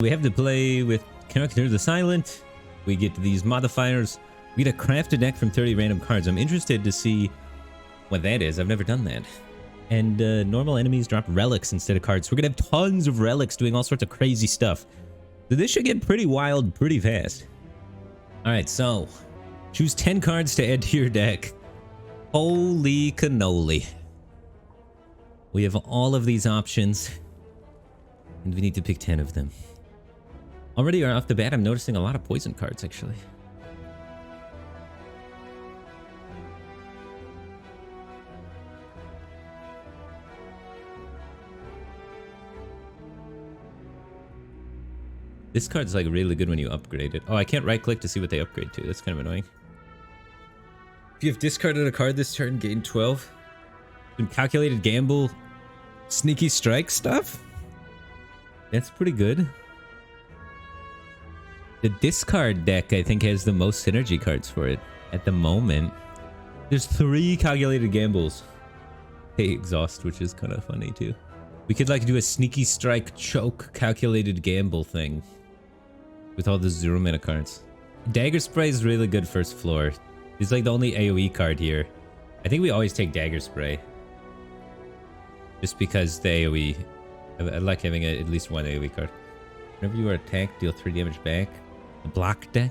We have to play with Character the Silent. We get these modifiers. We get a crafted deck from 30 random cards. I'm interested to see what that is. I've never done that. And normal enemies drop relics instead of cards. So we're going to have tons of relics doing all sorts of crazy stuff. So this should get pretty wild pretty fast. Alright, so choose 10 cards to add to your deck. Holy cannoli. We have all of these options. And we need to pick 10 of them. Already off the bat, I'm noticing a lot of poison cards, actually. This card's like really good when you upgrade it. Oh, I can't right click to see what they upgrade to. That's kind of annoying. If you have discarded a card this turn, gain 12. Been calculated gamble, sneaky strike stuff. That's pretty good. The discard deck, I think, has the most synergy cards for it at the moment. There's 3 calculated gambles. Hey, exhaust, which is kind of funny too. We could like do a sneaky strike choke calculated gamble thing with all the 0 mana cards. Dagger Spray is really good first floor. It's like the only AoE card here. I think we always take Dagger Spray. Just because the AoE, I like having at least one AoE card. Whenever you are attacked, deal 3 damage back. The block deck,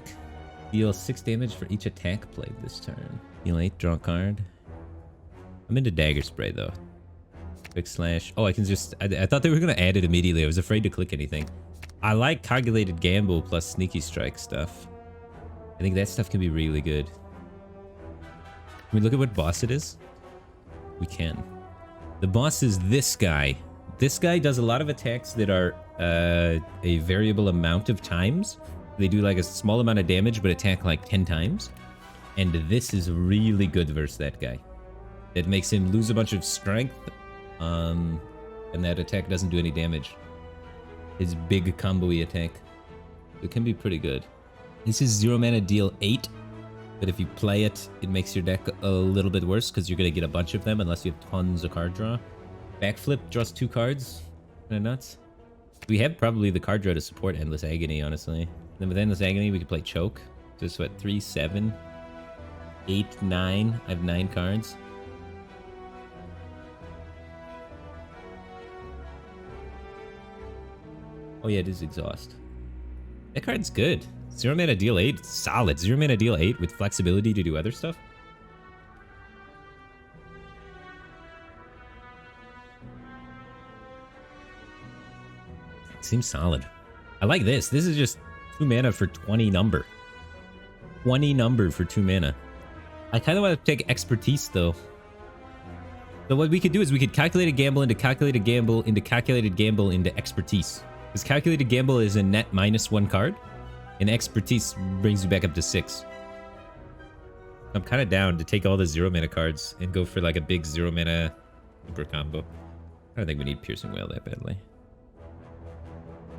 deal 6 damage for each attack played this turn. Deal 8, draw a card. I'm into Dagger Spray though. Quick slash. Oh, I can just... I thought they were going to add it immediately. I was afraid to click anything. I like calculated gamble plus sneaky strike stuff. I think that stuff can be really good. Can we look at what boss it is? We can. The boss is this guy. This guy does a lot of attacks that are a variable amount of times. They do like a small amount of damage, but attack like 10 times. And this is really good versus that guy. It makes him lose a bunch of strength. And that attack doesn't do any damage. His big combo-y attack. It can be pretty good. This is 0 mana, deal 8. But if you play it, it makes your deck a little bit worse because you're going to get a bunch of them unless you have tons of card draw. Backflip draws 2 cards. Kind of nuts. We have probably the card draw to support Endless Agony, honestly. Then with Endless Agony, we could play Choke. Just what, 3, 7, 8, 9. I have 9 cards. Oh yeah, it is Exhaust. That card's good. 0 mana, deal 8. Solid. 0 mana, deal 8 with flexibility to do other stuff. Seems solid. I like this. This is just 2 mana for 20 number. 20 number for 2 mana. I kind of want to take Expertise, though. So what we could do is we could calculate a gamble into calculated gamble into calculated gamble into Expertise. Because calculated gamble is a net -1 card. And Expertise brings you back up to 6. I'm kind of down to take all the 0 mana cards and go for like a big 0 mana super combo. I don't think we need Piercing Wail that badly.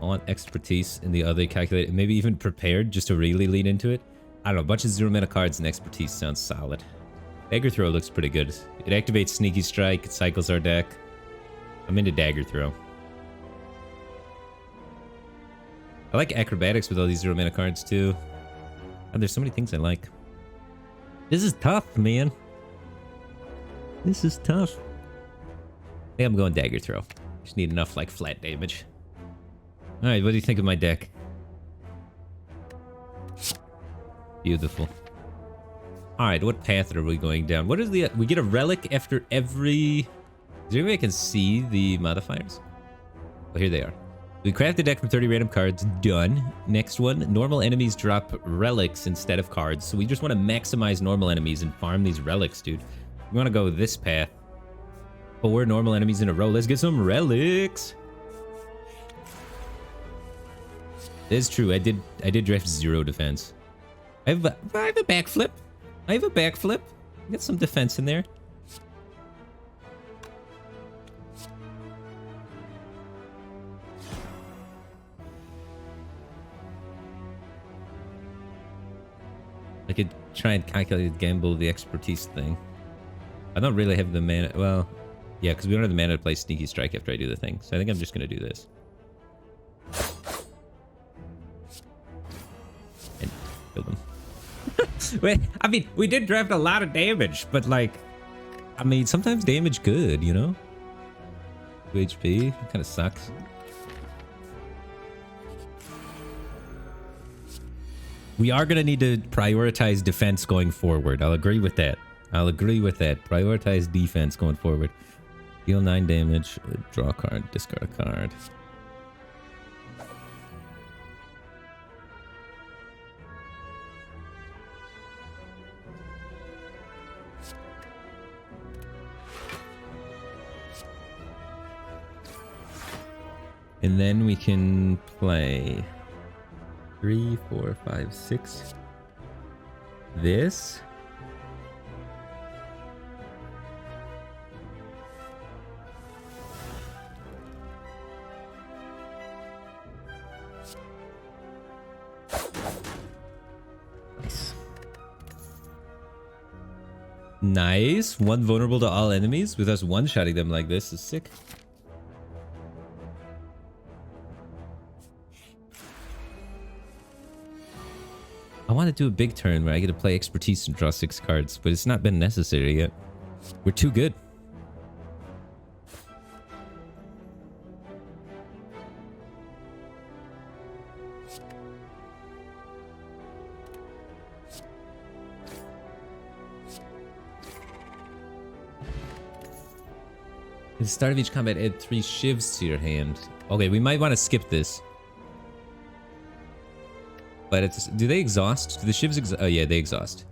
I want Expertise in the other calculated, maybe even Prepared just to really lean into it. I don't know, a bunch of 0 mana cards and Expertise sounds solid. Dagger Throw looks pretty good. It activates Sneaky Strike, it cycles our deck. I'm into Dagger Throw. I like Acrobatics with all these 0 mana cards too. Oh, there's so many things I like. This is tough, man. This is tough. I think I'm going Dagger Throw. Just need enough like flat damage. Alright, what do you think of my deck? Beautiful. Alright, what path are we going down? What is the... we get a relic after every... Is there any way I can see the modifiers? Oh, here they are. We craft a deck from 30 random cards. Done. Next one. Normal enemies drop relics instead of cards. So we just want to maximize normal enemies and farm these relics, dude. We want to go this path. 4 normal enemies in a row. Let's get some relics. It is true. I did draft 0 defense. I have a backflip. I have a backflip. Get some defense in there. I could try and calculate gamble the Expertise thing. I don't really have the mana. Well, yeah, because we don't have the mana to play Sneaky Strike after I do the thing. So I think I'm just going to do this. Kill them. Wait, I mean, we did draft a lot of damage, but like, I mean, sometimes damage good, you know? 2 HP, kind of sucks. We are gonna need to prioritize defense going forward. I'll agree with that. Prioritize defense going forward. Deal 9 damage, draw a card, discard a card. And then we can play 3, 4, 5, 6. This. Nice. Nice. One vulnerable to all enemies with us one-shotting them like this is sick. I want to do a big turn where I get to play expertise and draw 6 cards, but it's not been necessary yet. We're too good. At the start of each combat, add 3 shivs to your hand. Okay, we might want to skip this. But it's... Do they exhaust? Do the shivs exhaust? Oh yeah, they exhaust.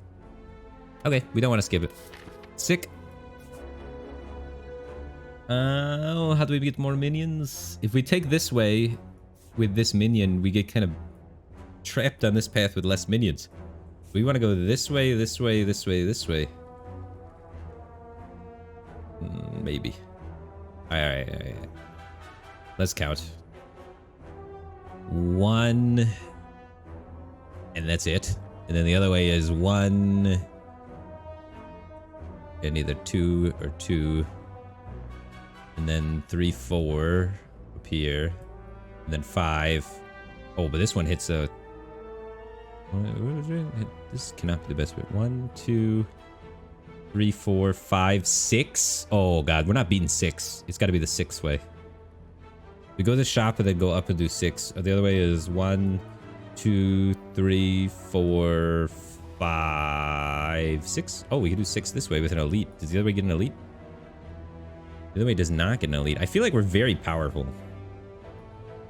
Okay, we don't want to skip it. Sick. How do we get more minions? If we take this way with this minion, we get kind of trapped on this path with less minions. We want to go this way, this way, this way, this way. Maybe. Alright. Let's count. 1... And that's it. And then the other way is 1. And either 2 or 2. And then 3, 4 up here. And then 5. Oh, but this one hits a... This cannot be the best way. 1, 2, 3, 4, 5, 6. Oh god, we're not beating 6. It's got to be the 6th way. We go to the shop and then go up and do 6. The other way is 1, 2, 3, 4, 5, 6. Oh, we can do 6 this way with an elite. Does the other way get an elite? The other way does not get an elite. I feel like we're very powerful.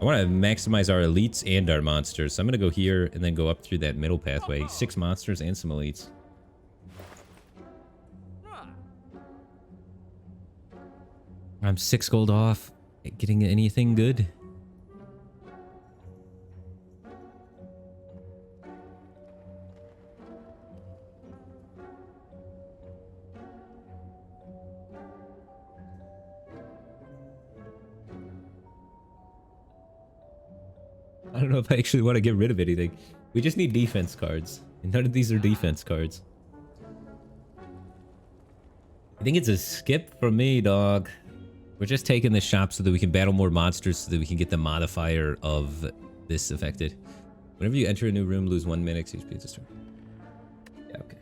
I want to maximize our elites and our monsters. So I'm going to go here and then go up through that middle pathway. 6 monsters and some elites. I'm 6 gold off. Getting anything good? I don't know if I actually want to get rid of anything. We just need defense cards. And none of these are defense cards. I think it's a skip for me, dog. We're just taking the shop so that we can battle more monsters so that we can get the modifier of this affected. Whenever you enter a new room, lose 1 minute HP at the start. Yeah, okay.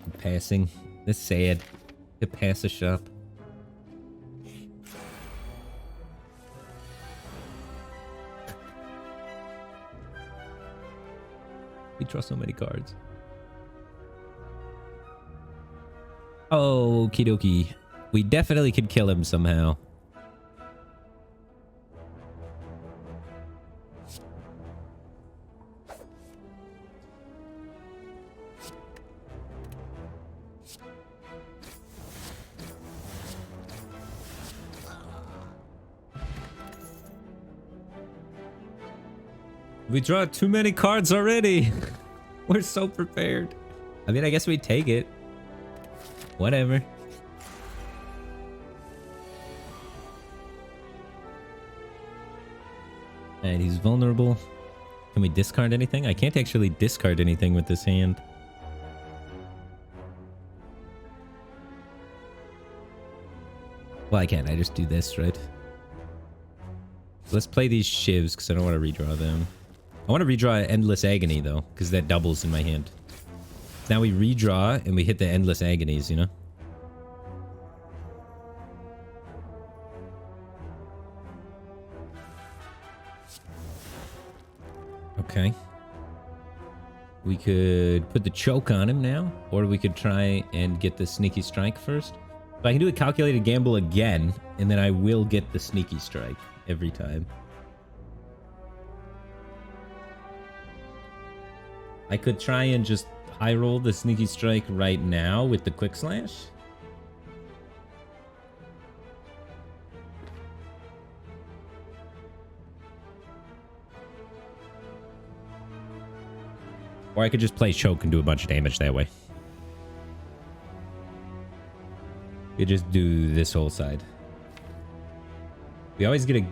I'm passing. That's sad. To pass a shop. We draw so many cards. Oh, okie dokie. We definitely could kill him somehow. We draw too many cards already. We're so prepared. I mean, I guess we take it. Whatever. And he's vulnerable. Can we discard anything? I can't actually discard anything with this hand. Well, I can't. I just do this, right? Let's play these shivs because I don't want to redraw them. I want to redraw Endless Agony, though, because that doubles in my hand. Now we redraw, and we hit the Endless Agonies, you know? Okay. We could put the choke on him now, or we could try and get the Sneaky Strike first. So I can do a Calculated Gamble again, and then I will get the Sneaky Strike every time. I could try and just high roll the Sneaky Strike right now with the Quick Slash. Or I could just play choke and do a bunch of damage that way. We just do this whole side. We always get a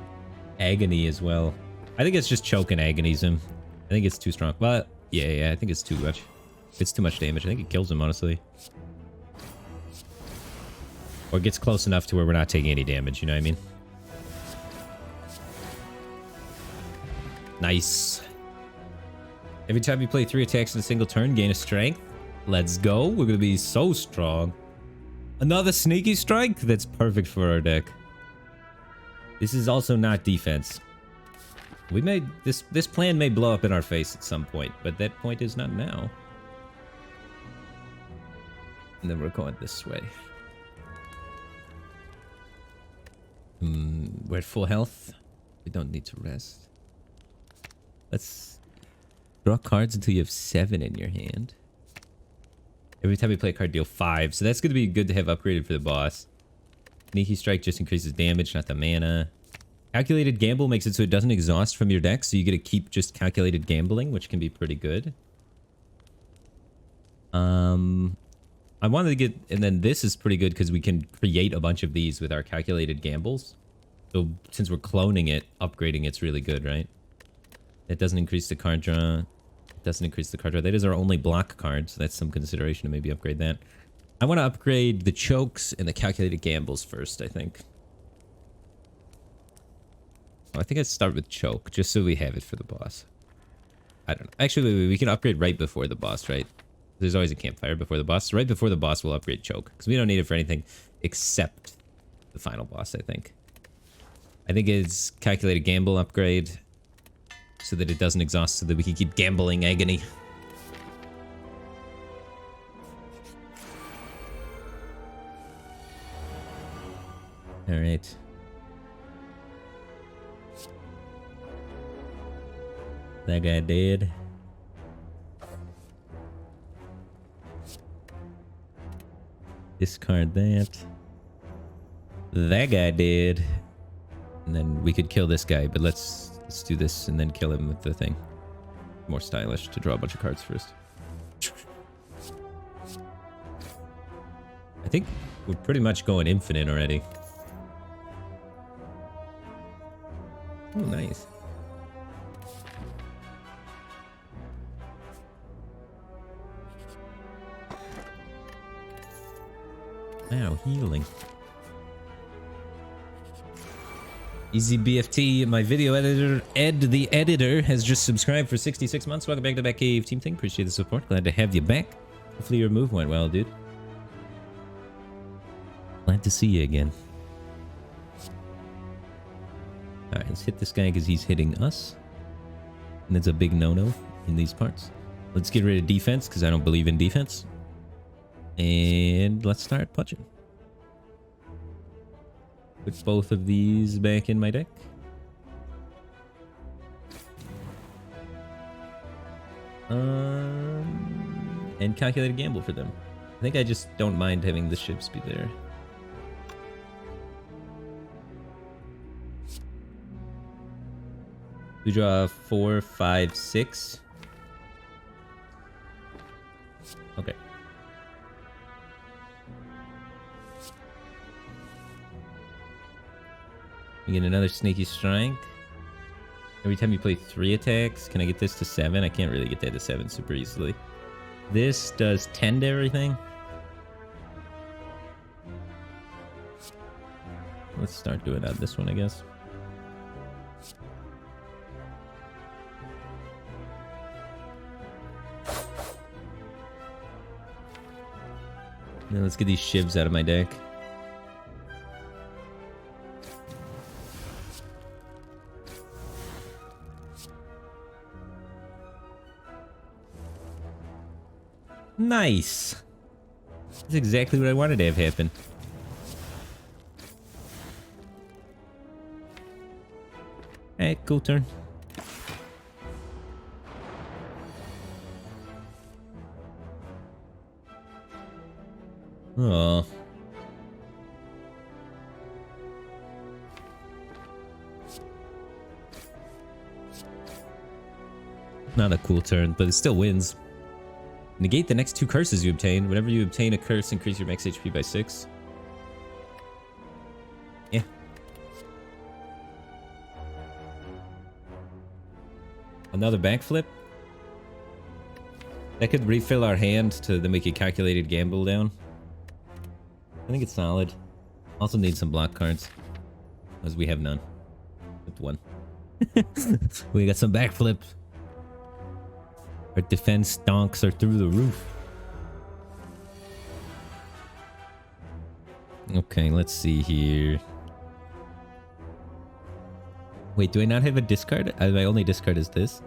agony as well. I think it's just choke and agonies him. I think it's too strong. But yeah, I think it's too much. It's too much damage. I think it kills him, honestly. Or gets close enough to where we're not taking any damage, you know what I mean? Nice. Every time you play 3 attacks in a single turn, gain a strength. Let's go. We're going to be so strong. Another Sneaky Strike? That's perfect for our deck. This is also not defense. We may... This plan may blow up in our face at some point, but that point is not now. And then we're going this way. We're at full health. We don't need to rest. Let's... Draw cards until you have 7 in your hand. Every time we play a card, deal 5. So that's going to be good to have upgraded for the boss. Sneaky Strike just increases damage, not the mana. Calculated Gamble makes it so it doesn't exhaust from your deck, so you get to keep just Calculated Gambling, which can be pretty good. I wanted to get... And then this is pretty good because we can create a bunch of these with our Calculated Gambles. So since we're cloning it, upgrading it's really good, right? It doesn't increase the card draw. It doesn't increase the card draw. That is our only block card, so that's some consideration to maybe upgrade that. I want to upgrade the chokes and the Calculated Gambles first, I think. Oh, I think I'd start with choke, just so we have it for the boss. I don't know. Actually, we can upgrade right before the boss, right? There's always a campfire before the boss. So right before the boss, we'll upgrade choke, because we don't need it for anything except the final boss, I think. I think it's Calculated Gamble upgrade, so that it doesn't exhaust, so that we can keep gambling agony. Alright. That guy dead. Discard that. That guy dead. And then we could kill this guy, but let's do this and then kill him with the thing. More stylish to draw a bunch of cards first. I think we're pretty much going infinite already. Oh, nice. Wow, healing. Easy BFT, my video editor, Ed the Editor, has just subscribed for 66 months. Welcome back to Batcave Team Thing. Appreciate the support. Glad to have you back. Hopefully your move went well, dude. Glad to see you again. Alright, let's hit this guy because he's hitting us. And that's a big no-no in these parts. Let's get rid of defense because I don't believe in defense. And let's start punching. Put both of these back in my deck. And Calculated Gamble for them. I think I just don't mind having the ships be there. We draw 4, 5, 6. Okay. We get another Sneaky Strike. Every time you play 3 attacks, can I get this to 7? I can't really get that to 7 super easily. This does 10 to everything. Let's start doing that this one, I guess. Now let's get these shivs out of my deck. Nice. That's exactly what I wanted to have happen. Hey, cool turn. Oh. Not a cool turn, but it still wins. Negate the next 2 curses you obtain. Whenever you obtain a curse, increase your max HP by 6. Yeah. Another backflip? That could refill our hand to then make a calculated gamble down. I think it's solid. Also need some block cards. As we have none. Except 1. We got some backflips. Our defense stonks are through the roof. Okay, let's see here. Wait, do I not have a discard? My only discard is this.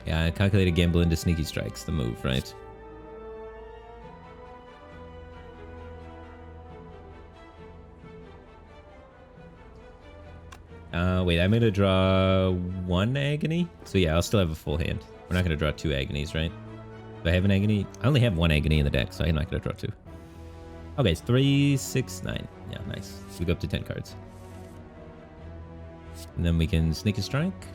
Yeah, calculated gamble into sneaky strikes, the move, right? Wait, I'm gonna draw 1 agony. So yeah, I'll still have a full hand. We're not gonna draw 2 agonies, right? Do I have an agony? I only have 1 agony in the deck, so I'm not gonna draw 2. Okay, it's 3, 6, 9. Yeah, nice. We go up to 10 cards. And then we can sneak a strike.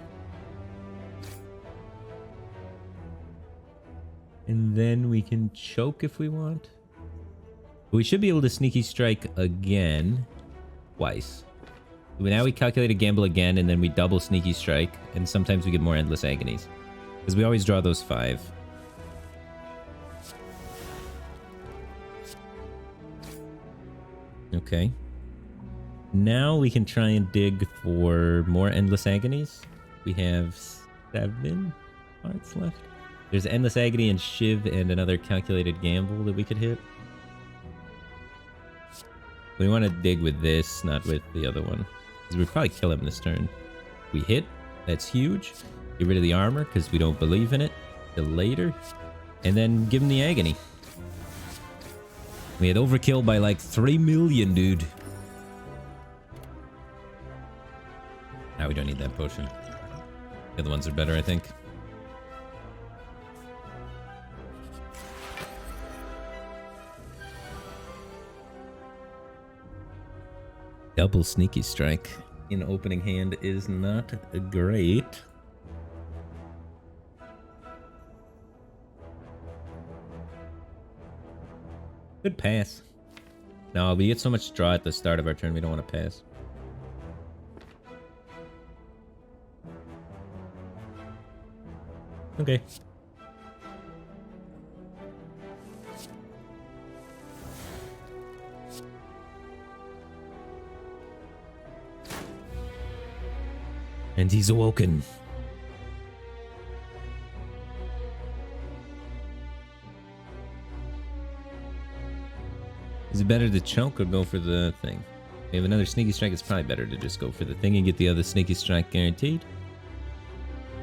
And then we can choke if we want. We should be able to sneaky strike again. Twice. Now we calculate a gamble again, and then we double sneaky strike, and sometimes we get more endless agonies. Because we always draw those 5. Okay. Now we can try and dig for more endless agonies. We have 7 cards left. There's endless agony and shiv and another calculated gamble that we could hit. We want to dig with this, not with the other one. Because we'd probably kill him this turn. We hit. That's huge. Get rid of the armor because we don't believe in it. Till later. And then give him the agony. We had overkill by like 3 million, dude. Now we don't need that potion. The other ones are better, I think. Double sneaky strike in opening hand is not great. Good pass. No, we get so much draw at the start of our turn, we don't want to pass. Okay. And he's awoken. Is it better to choke or go for the thing? We have another sneaky strike. It's probably better to just go for the thing and get the other sneaky strike guaranteed.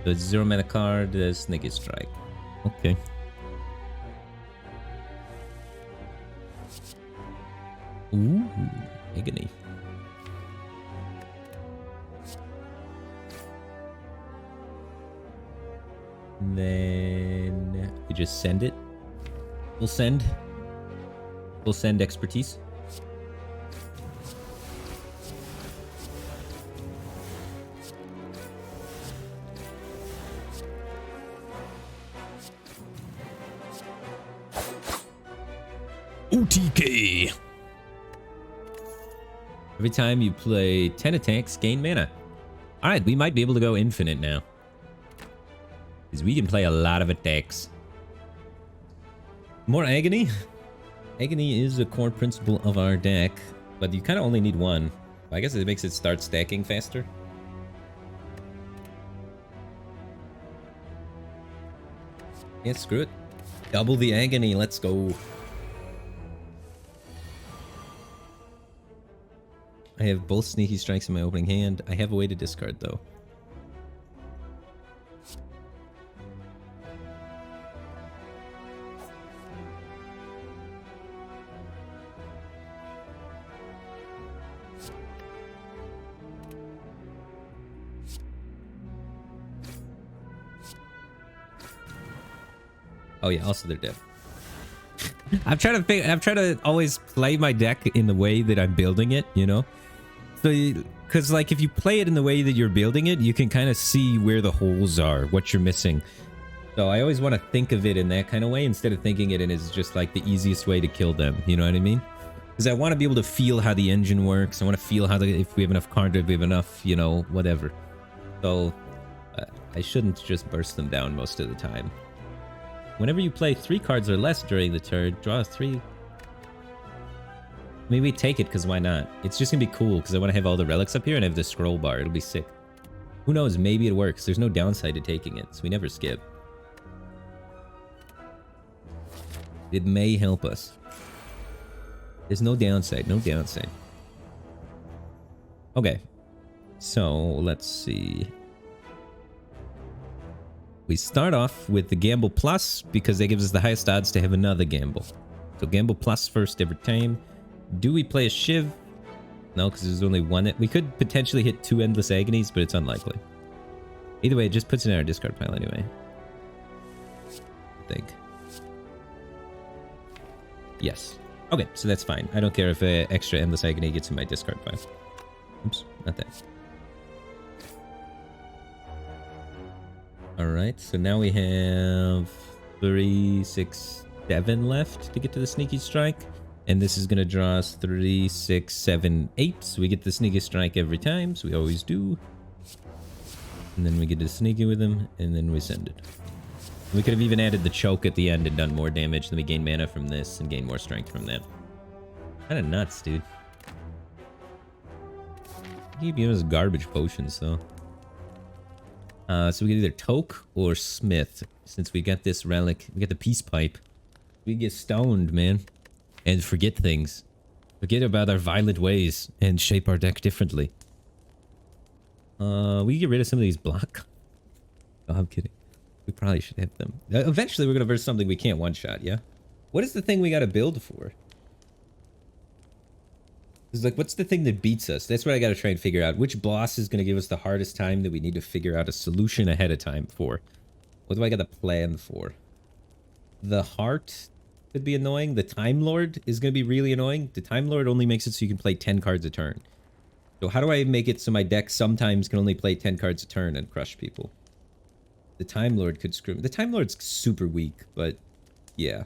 So it's 0 mana card, sneaky strike. Okay. Ooh, agony. And then we just send it. We'll send expertise. OTK. Every time you play 10 attacks, gain mana. Alright, we might be able to go infinite now. Because we can play a lot of attacks. More agony? Agony is a core principle of our deck, but you kind of only need 1. I guess it makes it start stacking faster. Yeah, screw it. Double the agony. Let's go. I have both sneaky strikes in my opening hand. I have a way to discard, though. Oh yeah, also they're dead. I'm trying to always play my deck in the way that I'm building it, you know? So, because like if you play it in the way that you're building it, you can kind of see where the holes are, what you're missing. So I always want to think of it in that kind of way instead of thinking it as just like the easiest way to kill them, you know what I mean? Because I want to be able to feel how the engine works. I want to feel how if we have enough card, if we have enough, you know, whatever. So I shouldn't just burst them down most of the time. Whenever you play 3 cards or less during the turn, draw 3. Maybe we take it because why not? It's just gonna be cool because I want to have all the relics up here and have the scroll bar. It'll be sick. Who knows? Maybe it works. There's no downside to taking it, so we never skip. It may help us. There's no downside. No downside. Okay. So let's see. We start off with the Gamble Plus because that gives us the highest odds to have another Gamble. So Gamble Plus first every time. Do we play a Shiv? No, because there's only one. We could potentially hit 2 Endless Agonies, but it's unlikely. Either way, it just puts it in our discard pile anyway. I think. Yes. Okay, so that's fine. I don't care if an extra Endless Agony gets in my discard pile. Oops, not that. Alright, so now we have 3, 6, 7 left to get to the Sneaky Strike. And this is going to draw us 3, 6, 7, 8. So we get the Sneaky Strike every time, so we always do. And then we get to Sneaky with him, and then we send it. We could have even added the Choke at the end and done more damage. Then we gain mana from this and gain more strength from that. Kind of nuts, dude. Keep giving us garbage potions, though. So we get either Toke or Smith. Since we got this relic, we got the Peace Pipe. We get stoned, man. And forget things. Forget about our violent ways and shape our deck differently. We get rid of some of these block. Oh, I'm kidding. We probably should have them. Eventually, we're going to verse something we can't one-shot, yeah? What is the thing we got to build for? It's like, what's the thing that beats us? That's what I got to try and figure out. Which boss is going to give us the hardest time that we need to figure out a solution ahead of time for? What do I got to plan for? The Heart could be annoying. The Time Lord is going to be really annoying. The Time Lord only makes it so you can play 10 cards a turn. So how do I make it so my deck sometimes can only play 10 cards a turn and crush people? The Time Lord could screw me. The Time Lord's super weak, but yeah.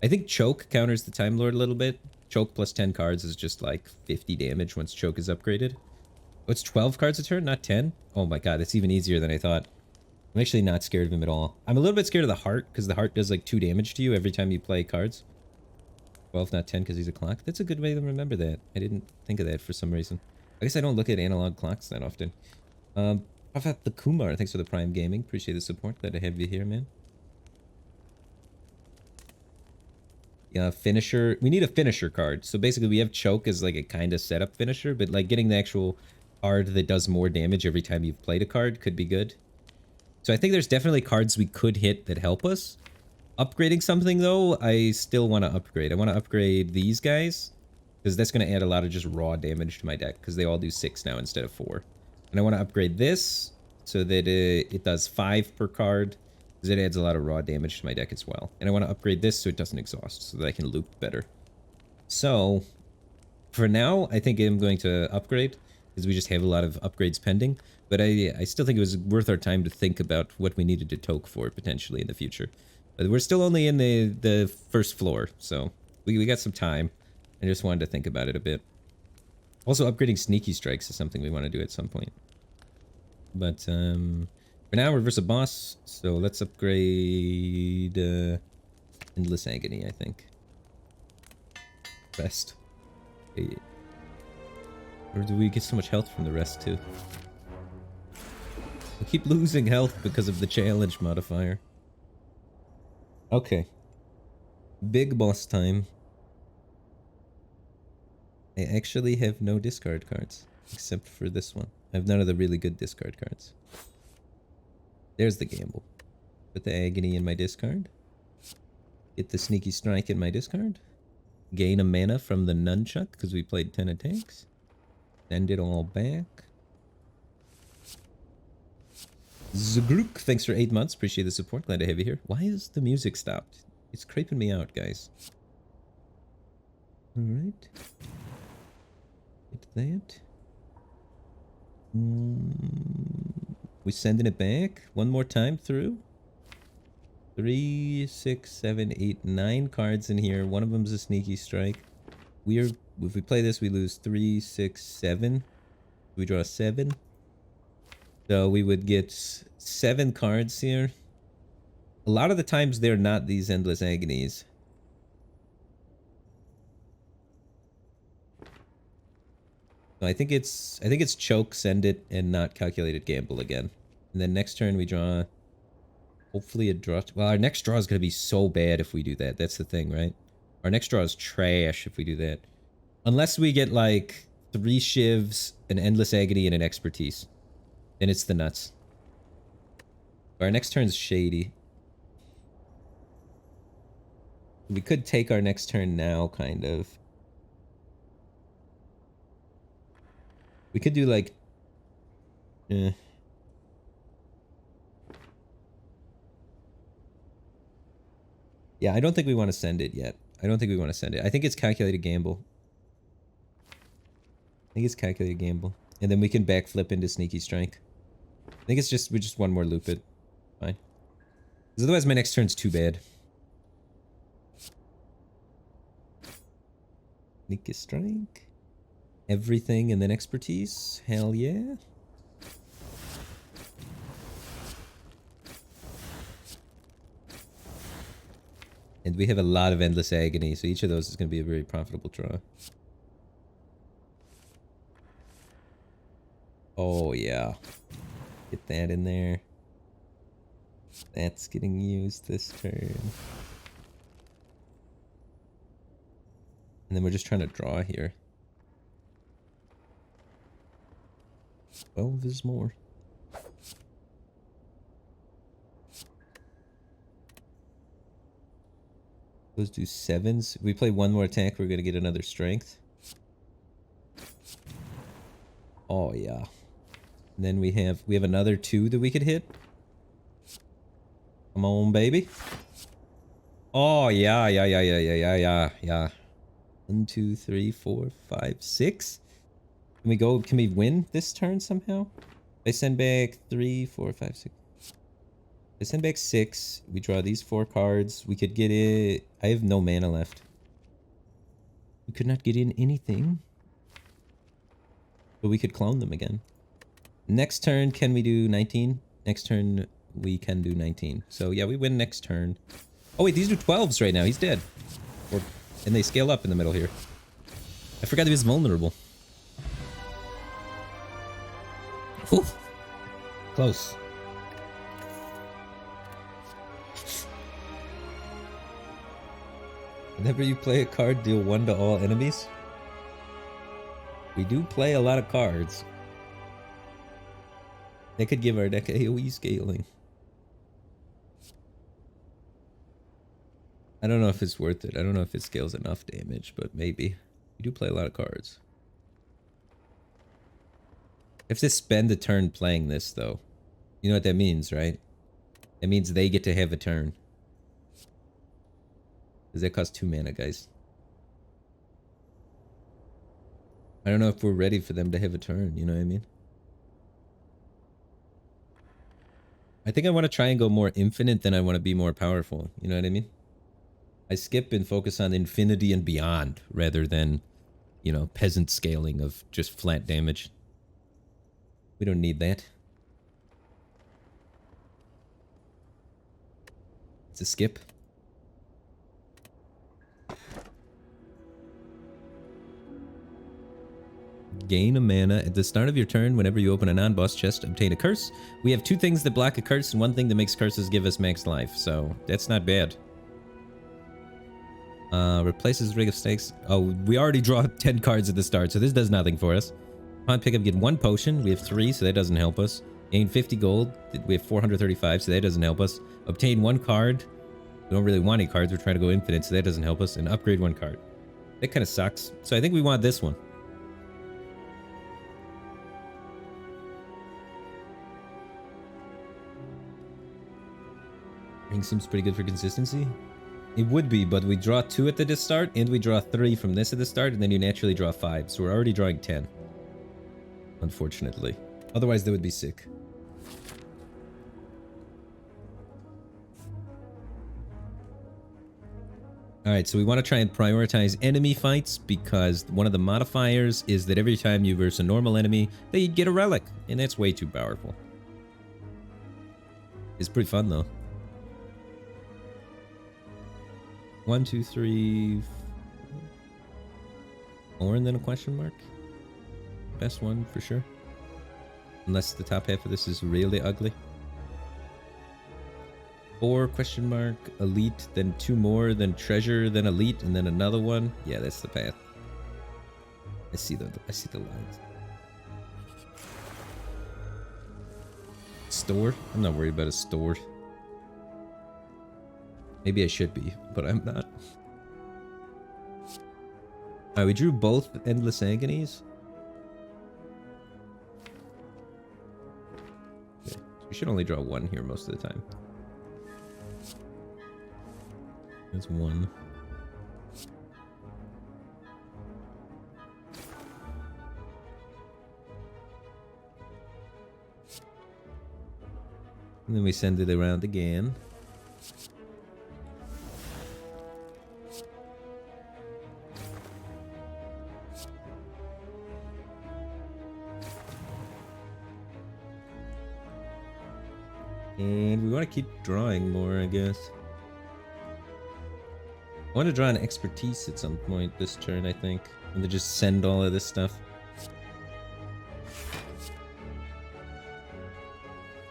I think Choke counters the Time Lord a little bit. Choke plus 10 cards is just like 50 damage once Choke is upgraded. Oh, it's 12 cards a turn, not 10? Oh my god, that's even easier than I thought. I'm actually not scared of him at all. I'm a little bit scared of the Heart, because the Heart does like 2 damage to you every time you play cards. 12, not 10, because he's a clock. That's a good way to remember that. I didn't think of that for some reason. I guess I don't look at analog clocks that often. How about the Kumar? Thanks for the Prime Gaming. Appreciate the support. Glad to have you here, man. Yeah, finisher. We need a finisher card. So basically we have Choke as like a kind of setup finisher, but like getting the actual card that does more damage every time you've played a card could be good. So I think there's definitely cards we could hit that help us. Upgrading something though, I still want to upgrade. I want to upgrade these guys because that's going to add a lot of just raw damage to my deck because they all do 6 now instead of 4. And I want to upgrade this so that it does 5 per card. Because it adds a lot of raw damage to my deck as well. And I want to upgrade this so it doesn't exhaust, so that I can loop better. So, for now, I think I'm going to upgrade, because we just have a lot of upgrades pending. But I still think it was worth our time to think about what we needed to Toke for, potentially, in the future. But we're still only in the first floor, so we got some time. I just wanted to think about it a bit. Also, upgrading Sneaky Strikes is something we want to do at some point. But, for now, reverse a boss, so let's upgrade Endless Agony, I think. Rest. Okay. Or do we get so much health from the rest, too? We keep losing health because of the challenge modifier. Okay. Big boss time. I actually have no discard cards. Except for this one. I have none of the really good discard cards. There's the gamble. Put the agony in my discard. Get the sneaky strike in my discard. Gain a mana from the nunchuck because we played 10 attacks. Send it all back. Zagruk, thanks for 8 months. Appreciate the support. Glad to have you here. Why is the music stopped? It's creeping me out, guys. Alright. Get that. We sending it back one more time through. 3, 6, 7, 8, 9 cards in here. One of them's a sneaky strike. If we play this, we lose 3, 6, 7. We draw 7. So we would get 7 cards here. A lot of the times they're not these endless agonies. So I think it's choke, send it, and not calculated gamble again. And then next turn we draw. Hopefully a draw. Well, our next draw is going to be so bad if we do that. That's the thing, right? Our next draw is trash if we do that. Unless we get like 3 shivs, an endless agony, and an expertise. Then it's the nuts. Our next turn's shady. We could take our next turn now, kind of. We could do like... Yeah, I don't think we want to send it yet. I don't think we want to send it. I think it's calculated gamble. I think it's calculated gamble. And then we can backflip into sneaky strike. I think it's just, we just one more loop it. Fine. Because otherwise my next turn's too bad. Sneaky strike. Everything and then expertise. Hell yeah. And we have a lot of endless agony, so each of those is going to be a very profitable draw. Oh, yeah. Get that in there. That's getting used this turn. And then we're just trying to draw here. 12 is more. Let's do 7s. If we play one more attack, we're gonna get another strength. Oh yeah. And then we have another 2 that we could hit. Come on, baby. Oh yeah. 1, 2, 3, 4, 5, 6. Can we win this turn somehow? I send back 3, 4, 5, 6. I send back 6. We draw these 4 cards. We could get it. I have no mana left. We could not get in anything. But we could clone them again. Next turn, can we do 19? Next turn, we can do 19. So yeah, we win next turn. Oh wait, these do 12s right now. He's dead. And they scale up in the middle here. I forgot he was vulnerable. Ooh. Close. Whenever you play a card, deal 1 to all enemies. We do play a lot of cards. That could give our deck AoE scaling. I don't know if it's worth it. I don't know if it scales enough damage, but maybe. We do play a lot of cards. I have to spend a turn playing this, though. You know what that means, right? It means they get to have a turn. Because that costs 2 mana, guys. I don't know if we're ready for them to have a turn, you know what I mean? I think I want to try and go more infinite than I want to be more powerful, you know what I mean? I skip and focus on infinity and beyond, rather than, you know, peasant scaling of just flat damage. We don't need that. It's a skip. Gain a mana. At the start of your turn, whenever you open a non-boss chest, obtain a curse. We have 2 things that block a curse and 1 thing that makes curses give us max life, so that's not bad. Replaces Ring of Snakes. Oh, we already draw 10 cards at the start, so this does nothing for us. Upon pickup, get 1 potion. We have 3, so that doesn't help us. Gain 50 gold. We have 435, so that doesn't help us. Obtain 1 card. We don't really want any cards. We're trying to go infinite, so that doesn't help us. And upgrade 1 card. That kind of sucks. So I think we want this one. Ring seems pretty good for consistency. It would be, but we draw 2 at the start, and we draw 3 from this at the start, and then you naturally draw 5. So we're already drawing 10. Unfortunately. Otherwise, that would be sick. Alright, so we want to try and prioritize enemy fights, because one of the modifiers is that every time you verse a normal enemy, they get a relic, and that's way too powerful. It's pretty fun, though. 1, 2, 3, 4, and then a question mark. Best one for sure. Unless the top half of this is really ugly. 4 question mark, elite, then 2 more, then treasure, then elite, and then another one. Yeah, that's the path. I see the lines. Store? I'm not worried about a store. Maybe I should be, but I'm not. Alright, we drew both Endless Agonies. Okay, so we should only draw 1 here most of the time. That's 1. And then we send it around again. And we want to keep drawing more, I guess. I want to draw an expertise at some point this turn, I think. And then just send all of this stuff.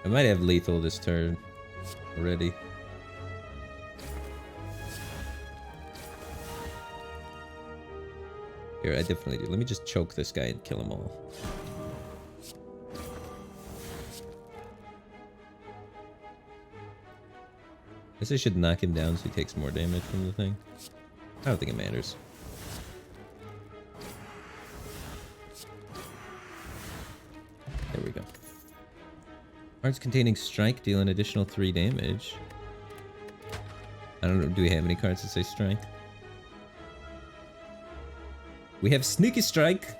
I might have lethal this turn already. Here, I definitely do. Let me just choke this guy and kill them all. I guess I should knock him down so he takes more damage from the thing. I don't think it matters. There we go. Cards containing strike deal an additional 3 damage. I don't know, do we have any cards that say strike? We have Sneaky Strike.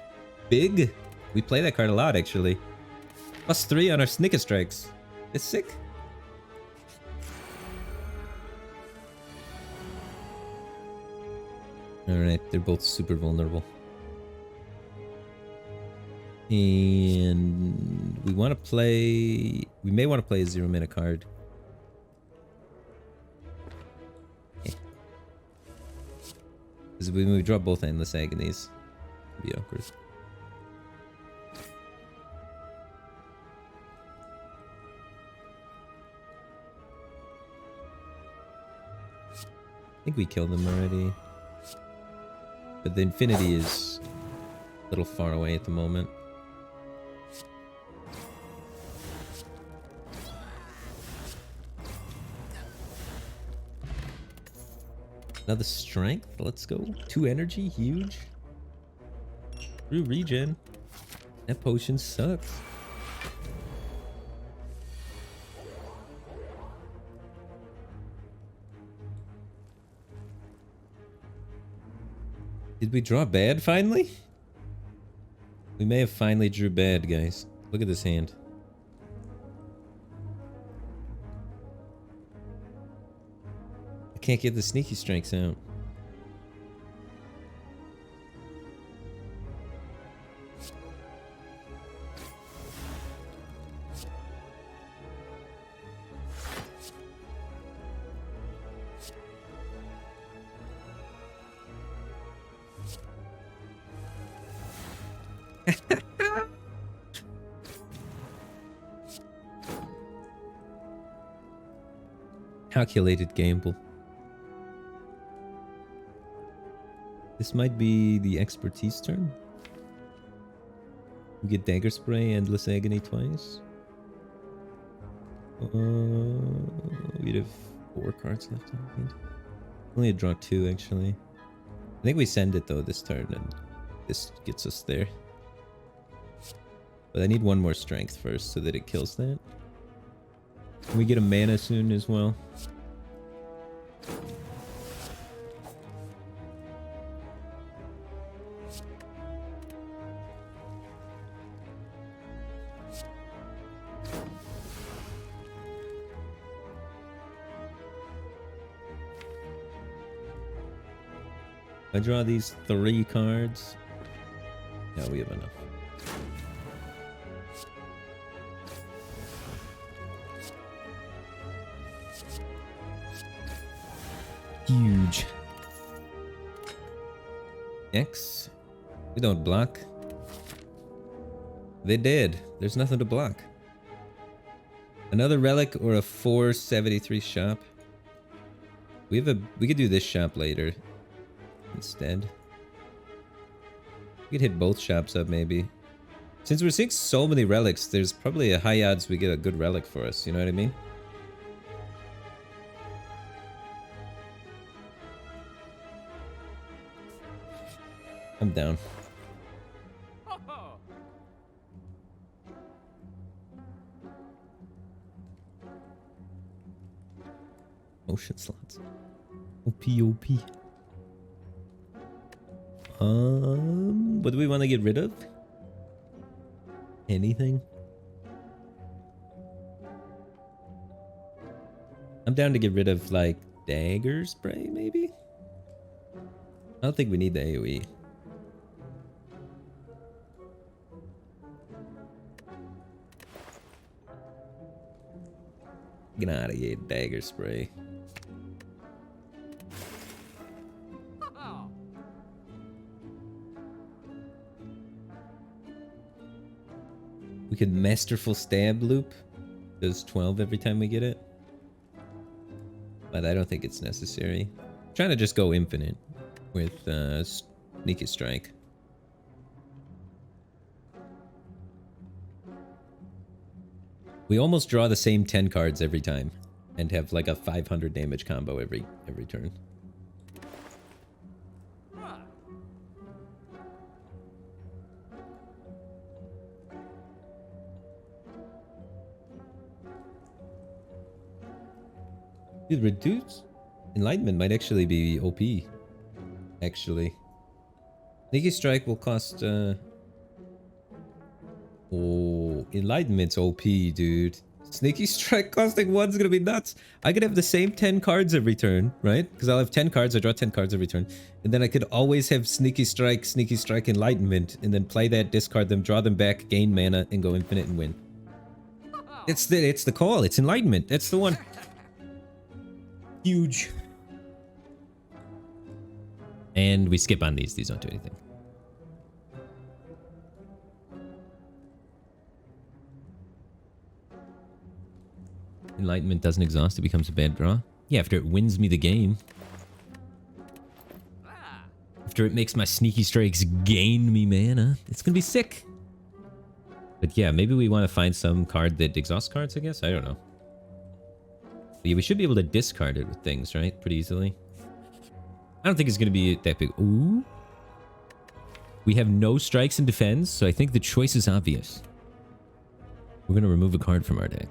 Big. We play that card a lot, actually. +3 on our Sneaky Strikes. It's sick. Alright, they're both super vulnerable. And we want to play... We may want to play a 0-mana card. Because when we draw both Endless Agonies, it'd be awkward. I think we killed them already. But the infinity is a little far away at the moment. Another strength. Let's go. 2 energy. Huge. True regen. That potion sucks. Did we draw bad finally? We may have finally drew bad, guys. Look at this hand. I can't get the sneaky strikes out. Calculated gamble. This might be the expertise turn. We get Dagger Spray, Endless Agony twice. We'd have 4 cards left in hand. Only draw 2 actually. I think we send it though this turn and this gets us there. But I need 1 more strength first so that it kills that. Can we get a mana soon as well? I draw these 3 cards. Yeah, we have enough. Huge. X. We don't block. They did. There's nothing to block. Another relic or a 473 shop. We could do this shop later. Instead. We could hit both shops up maybe. Since we're seeing so many relics, there's probably a high odds we get a good relic for us, you know what I mean? I'm down. Motion slots. OP. What do we want to get rid of? Anything? I'm down to get rid of like Dagger Spray maybe? I don't think we need the AoE. Get out of here, Dagger Spray. We could Masterful Stab loop. Does 12 every time we get it. But I don't think it's necessary. I'm trying to just go infinite with Sneaky Strike. We almost draw the same 10 cards every time and have like a 500 damage combo every turn. Dude, reduce Enlightenment might actually be OP. Actually. Sneaky Strike will cost oh, Enlightenment's OP, dude. Sneaky Strike costing 1's gonna be nuts. I could have the same 10 cards every turn, right? Because I'll have 10 cards, I draw 10 cards every turn. And then I could always have Sneaky Strike, Enlightenment, and then play that, discard them, draw them back, gain mana, and go infinite and win. It's the call, it's Enlightenment. That's the one. Huge. And we skip on these don't do anything. Enlightenment doesn't exhaust, it becomes a bad draw. Yeah, after it wins me the game. After it makes my Sneaky Strikes gain me mana. It's gonna be sick. But yeah, maybe we want to find some card that exhausts cards, I guess? I don't know. But yeah, we should be able to discard it with things, right? Pretty easily. I don't think it's gonna be that big. Ooh. We have no strikes and defense, so I think the choice is obvious. We're gonna remove a card from our deck.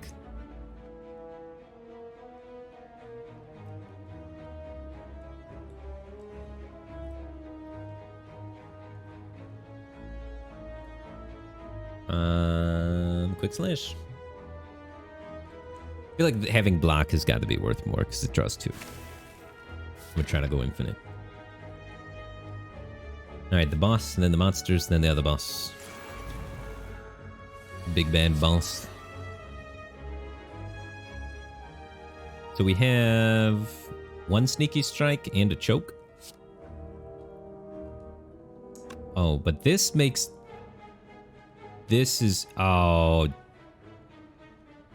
Quick Slash. I feel like having block has got to be worth more because it draws 2. We're trying to go infinite. Alright, the boss, and then the monsters, then the other boss. Big bad boss. So we have 1 Sneaky Strike and a choke. Oh, but this makes... This is... Oh...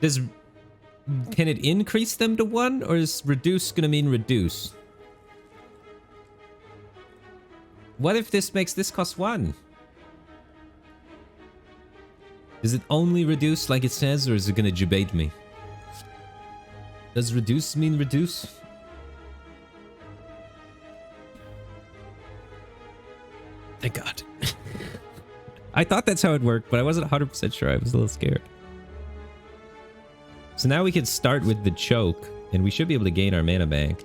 Can it increase them to 1? Or is reduce gonna mean reduce? What if this makes this cost 1? Does it only reduce like it says, or is it gonna debate me? Does reduce mean reduce? Thank God. I thought that's how it worked, but I wasn't 100% sure. I was a little scared. So now we can start with the choke, and we should be able to gain our mana bank.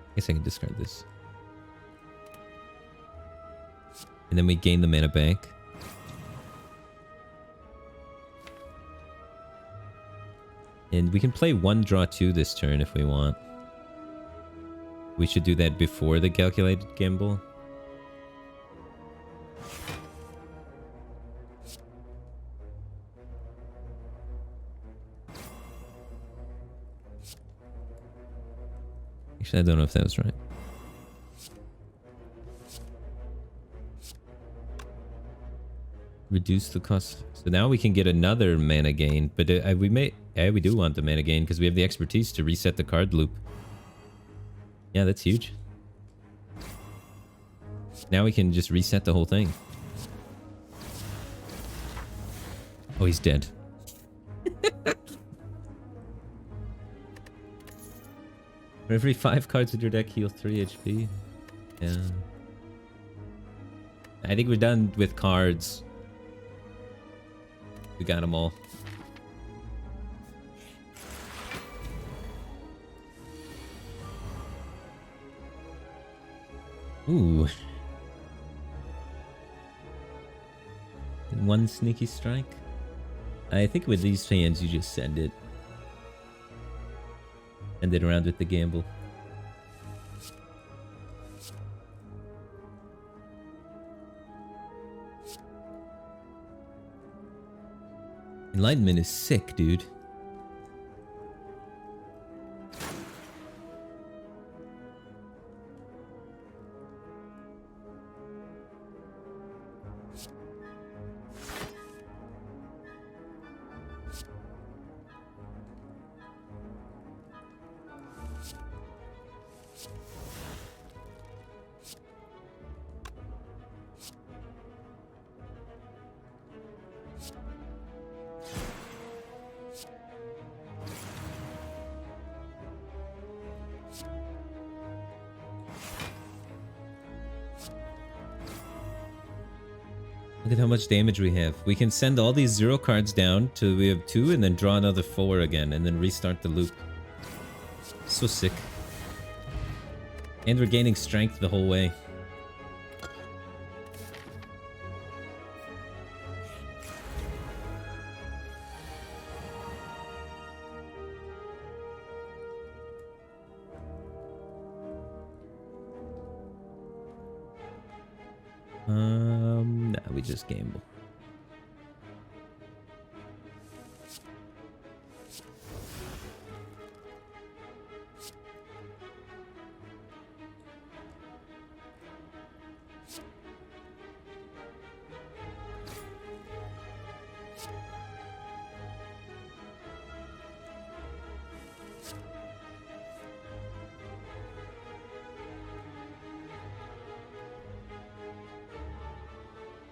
I guess I can discard this. And then we gain the mana bank. And we can play 1 draw 2 this turn if we want. We should do that before the calculated gamble. Actually, I don't know if that was right. Reduce the cost. So now we can get another mana gain, but we do want the mana gain because we have the expertise to reset the card loop. Yeah, that's huge. Now we can just reset the whole thing. Oh, he's dead. For every 5 cards in your deck, heal 3 HP. Yeah. I think we're done with cards. We got them all. Ooh. 1 sneaky strike. I think with these hands, you just send it. End it around with the gamble. Enlightenment is sick, dude. Look at how much damage we have. We can send all these 0 cards down till we have 2 and then draw another 4 again and then restart the loop. So sick. And we're gaining strength the whole way. Nah, we just gamble.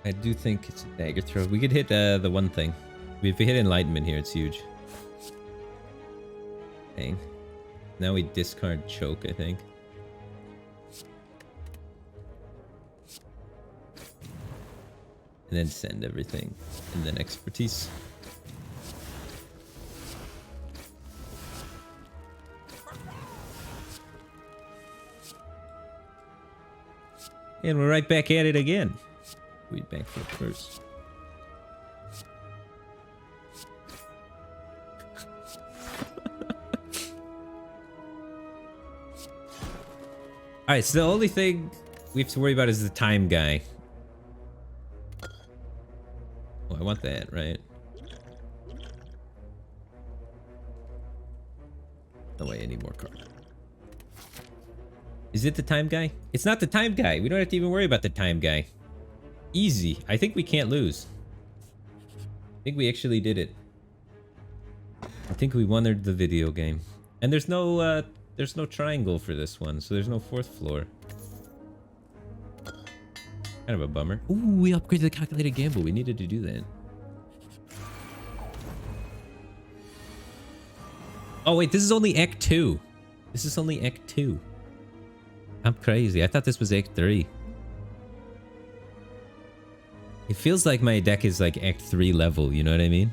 I do think it's a dagger throw. We could hit the one thing. If we hit Enlightenment here, it's huge. Dang. Now we discard Choke, I think. And then send everything. And then Expertise. And we're right back at it again. We back for first. Alright, so the only thing we have to worry about is the time guy. Oh, I want that, right? No way, I need more cards. Is it the time guy? It's not the time guy. We don't have to even worry about the time guy. Easy. I think we can't lose. I think we actually did it. I think we won the video game. And there's no triangle for this one, so there's no fourth floor. Kind of a bummer. Ooh, we upgraded the calculated gamble. We needed to do that. Oh wait, this is only Act 2. This is only Act 2. I'm crazy. I thought this was Act 3. It feels like my deck is like Act 3 level, you know what I mean?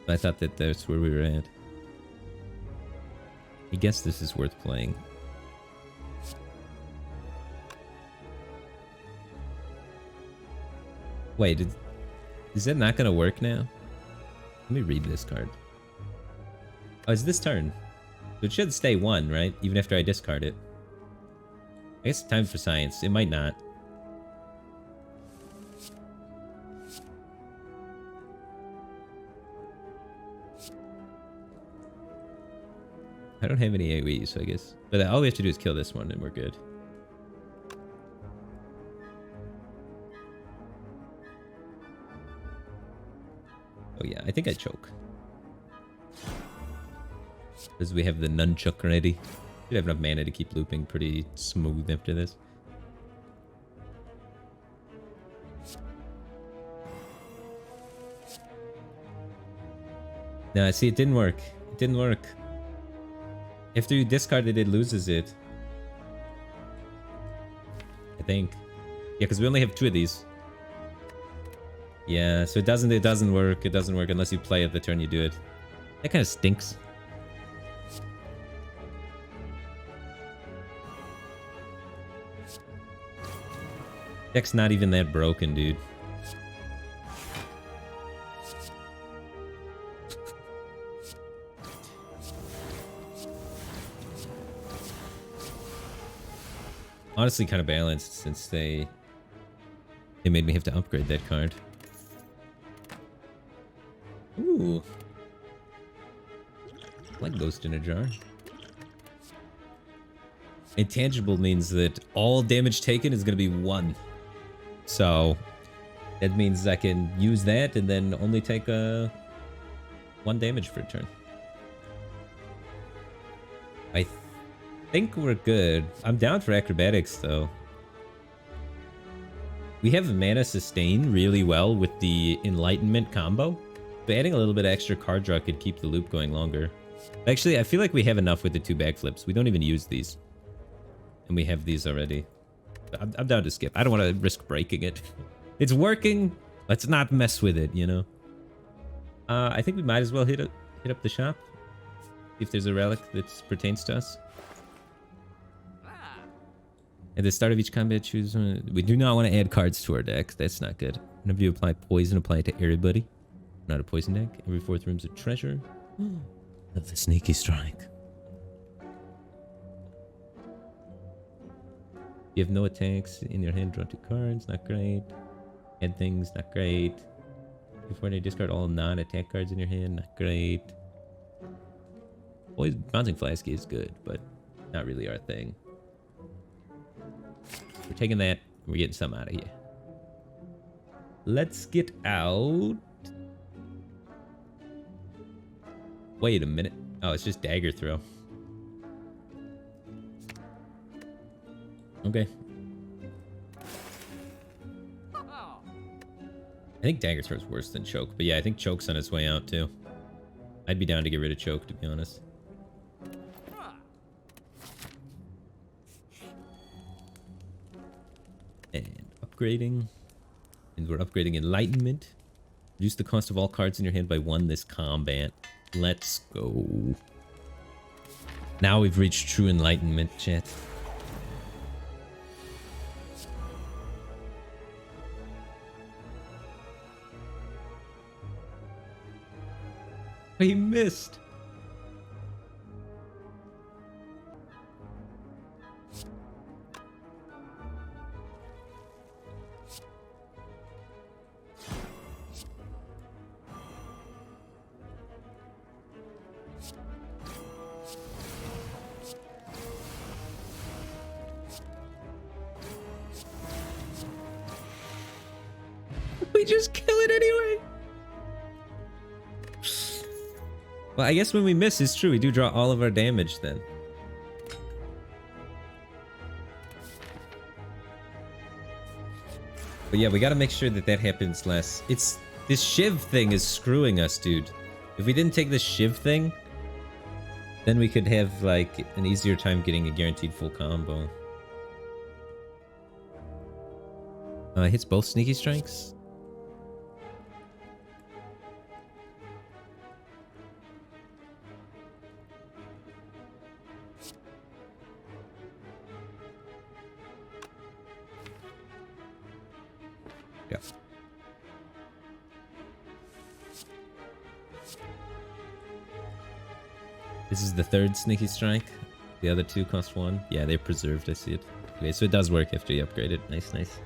I thought that that's where we were at. I guess this is worth playing. Wait, is that not gonna work now? Let me read this card. Oh, it's this turn. So it should stay 1, right? Even after I discard it. I guess it's time for science. It might not. I don't have any AoE, so I guess. But all we have to do is kill this one and we're good. Oh yeah, I think I choke. Because we have the nunchuck ready. Should have enough mana to keep looping pretty smooth after this. No, see, it didn't work. It didn't work. After you discard it, it loses it. I think. Yeah, because we only have 2 of these. Yeah, so it doesn't work. It doesn't work unless you play it the turn you do it. That kind of stinks. Deck's not even that broken, dude. Honestly, kind of balanced since they made me have to upgrade that card. Ooh. Like Ghost in a Jar. Intangible means that all damage taken is going to be 1. So that means I can use that and then only take 1 damage for a turn. I think we're good. I'm down for acrobatics though. We have mana sustain really well with the enlightenment combo. But adding a little bit of extra card draw could keep the loop going longer. Actually, I feel like we have enough with the 2 backflips. We don't even use these. And we have these already. I'm down to skip. I don't want to risk breaking it. It's working. Let's not mess with it, you know? I think we might as well hit up the shop. See if there's a relic that pertains to us. At the start of each combat, choose... we do not want to add cards to our deck. That's not good. Whenever you apply poison, apply it to everybody. Not a poison deck. Every 4th room's a treasure. Love the sneaky strike. You have no attacks in your hand, draw 2 cards, not great. Add things, not great. Before they discard all non-attack cards in your hand, not great. Always bouncing flask is good, but not really our thing. We're taking that, we're getting some out of here. Let's get out. Wait a minute. Oh, it's just dagger throw. Okay. I think dagger throw is worse than choke, but yeah, I think choke's on its way out too. I'd be down to get rid of choke, to be honest. And upgrading. And we're upgrading enlightenment. Reduce the cost of all cards in your hand by 1 this combat. Let's go. Now we've reached true enlightenment, chat. He missed. We just kill it anyway. Well, I guess when we miss, it's true. We do draw all of our damage then. But yeah, we gotta make sure that that happens less. It's... This Shiv thing is screwing us, dude. If we didn't take the Shiv thing, then we could have, like, an easier time getting a guaranteed full combo. Hits both sneaky strikes. Yeah. This is the third sneaky strike. The other two cost 1. Yeah, they're preserved, I see it. Okay, so it does work after you upgrade it. Nice, nice.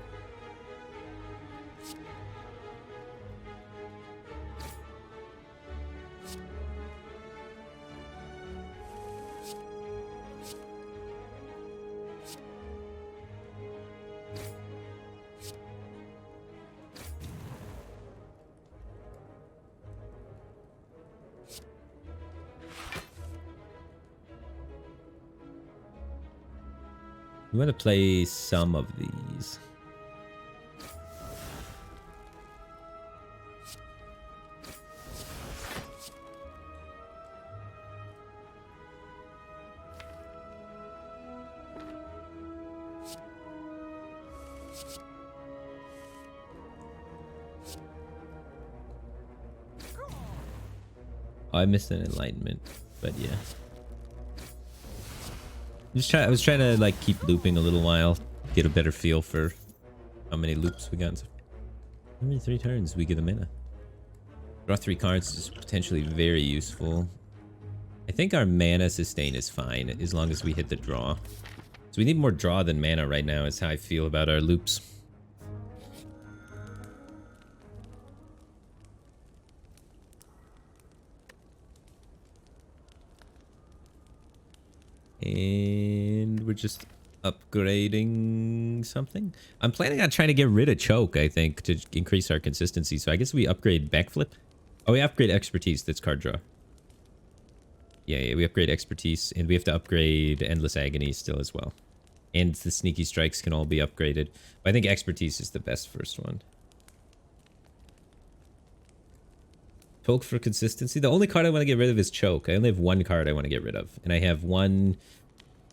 We want to play some of these. Oh, I missed an enlightenment, but yeah. I was trying to like keep looping a little while, get a better feel for how many loops we got. Every 3 turns we get a mana. Draw 3 cards is potentially very useful. I think our mana sustain is fine as long as we hit the draw. So we need more draw than mana right now is how I feel about our loops. And we're just upgrading something. I'm planning on trying to get rid of choke, I think, to increase our consistency. So I guess we upgrade backflip. Oh, we upgrade expertise. That's card draw. Yeah, we upgrade expertise. And we have to upgrade endless agony still as well. And the sneaky strikes can all be upgraded. But I think expertise is the best first one. Choke for consistency. The only card I want to get rid of is choke. I only have 1 card I want to get rid of. And I have 1,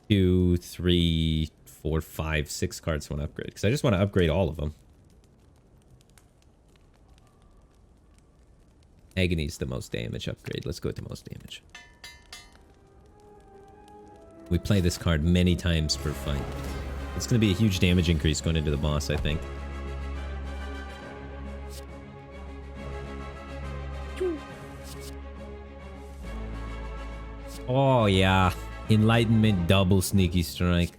2, 3, 4, 5, 6 cards I want to upgrade. Because I just want to upgrade all of them. Agony is the most damage upgrade. Let's go with the most damage. We play this card many times per fight. It's going to be a huge damage increase going into the boss, I think. Oh, yeah. Enlightenment double sneaky strike.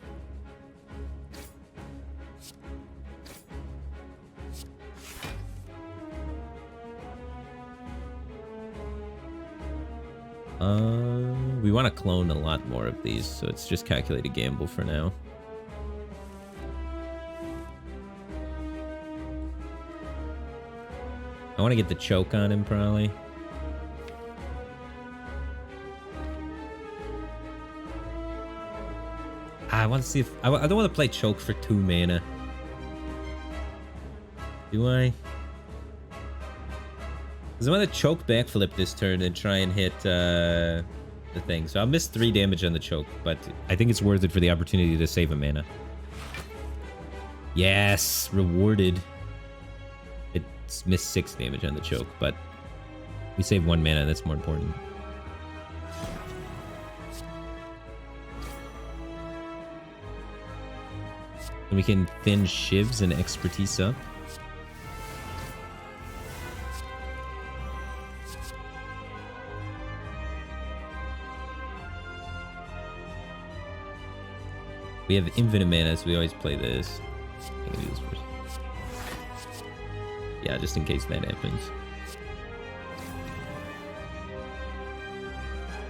We want to clone a lot more of these, so it's just calculated gamble for now. I want to get the choke on him, probably. I want to see if... I don't want to play choke for 2 mana. Do I? Because I want to choke backflip this turn and try and hit the thing. So I'll miss 3 damage on the choke, but I think it's worth it for the opportunity to save a mana. Yes! Rewarded. It's missed 6 damage on the choke, but we save 1 mana. That's more important. And we can thin shivs and expertise up. We have infinite mana, so we always play this. I'm gonna do this first. Yeah, just in case that happens.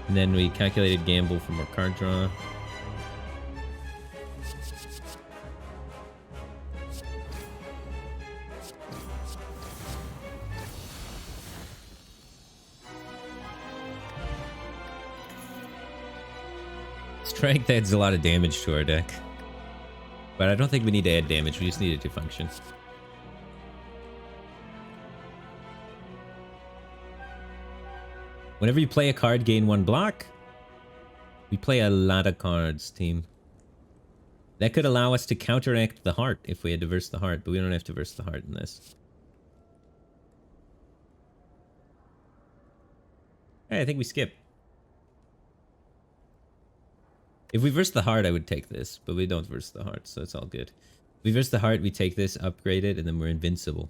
And then we calculated gamble for more card draw. Strength adds a lot of damage to our deck. But I don't think we need to add damage, we just need it to function. Whenever you play a card, gain 1 block. We play a lot of cards, team. That could allow us to counteract the heart if we had to verse the heart, but we don't have to verse the heart in this. Hey, I think we skip. If we verse the heart, I would take this, but we don't verse the heart, so it's all good. If we verse the heart, we take this, upgrade it, and then we're invincible.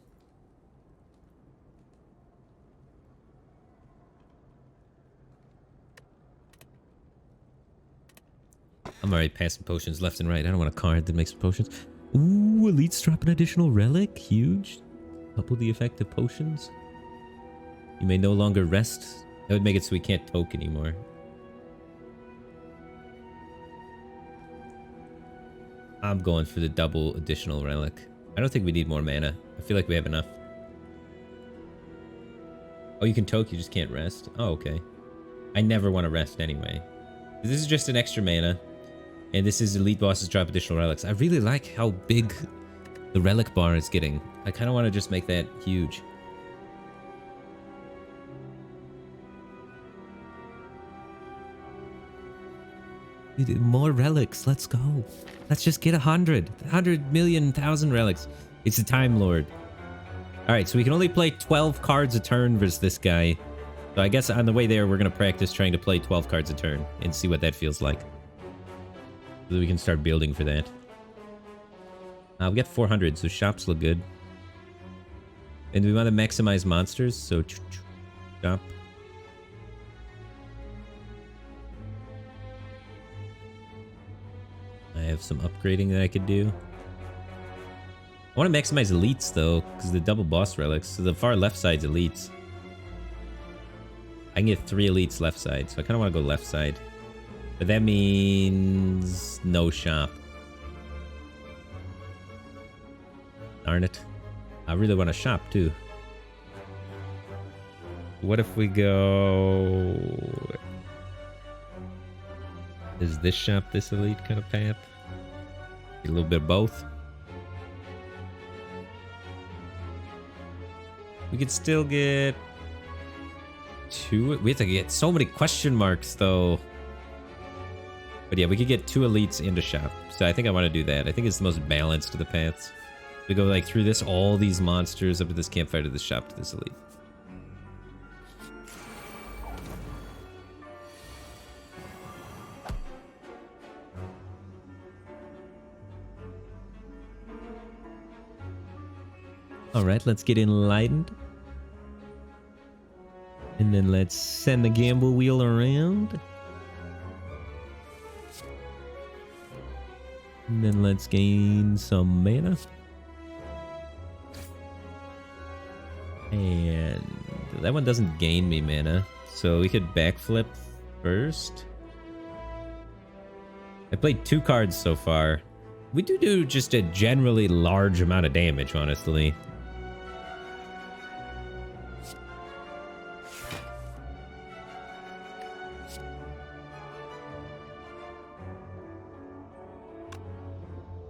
I'm already passing potions left and right. I don't want a card that makes potions. Ooh, elites drop an additional relic. Huge. Couple the effect of potions. You may no longer rest. That would make it so we can't poke anymore. I'm going for the double additional relic. I don't think we need more mana. I feel like we have enough. Oh, you can toke, you just can't rest. Oh, okay. I never want to rest anyway. This is just an extra mana. And this is elite bosses drop additional relics. I really like how big the relic bar is getting. I kind of want to just make that huge. We did more relics. Let's go. Let's just get 100. 100,000,000 relics. It's a Time Lord. Alright, so we can only play 12 cards a turn versus this guy. So I guess on the way there, we're going to practice trying to play 12 cards a turn and see what that feels like. So that we can start building for that. We got 400, so shops look good. And we want to maximize monsters, so shop. I have some upgrading that I could do. I want to maximize elites though, because the double boss relics. So the far left side's elites. I can get 3 elites left side, so I kind of want to go left side. But that means no shop. Darn it. I really want to shop too. What if we go... Is this shop this elite kind of path? Get a little bit of both. We could still get 2. We have to get so many question marks though. But yeah, we could get 2 elites into shop. So I think I want to do that. I think it's the most balanced of the paths. We go like through this, all these monsters up to this campfire to this shop to this elite. Alright, let's get enlightened. And then let's send the gamble wheel around. And then let's gain some mana. And that one doesn't gain me mana. So we could backflip first. I played 2 cards so far. We do just a generally large amount of damage, honestly.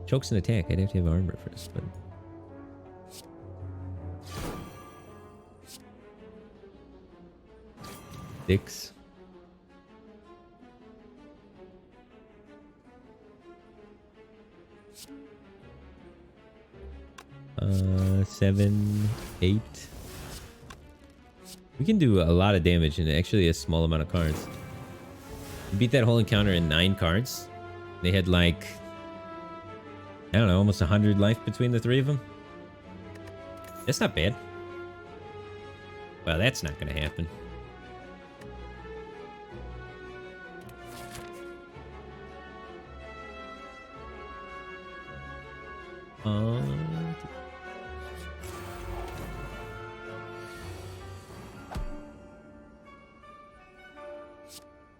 Chokes an attack. I'd have to have armor first, but... Six. 7, 8. We can do a lot of damage in actually a small amount of cards. We beat that whole encounter in 9 cards. They had like... I don't know, almost 100 life between the 3 of them. That's not bad. Well, that's not gonna happen.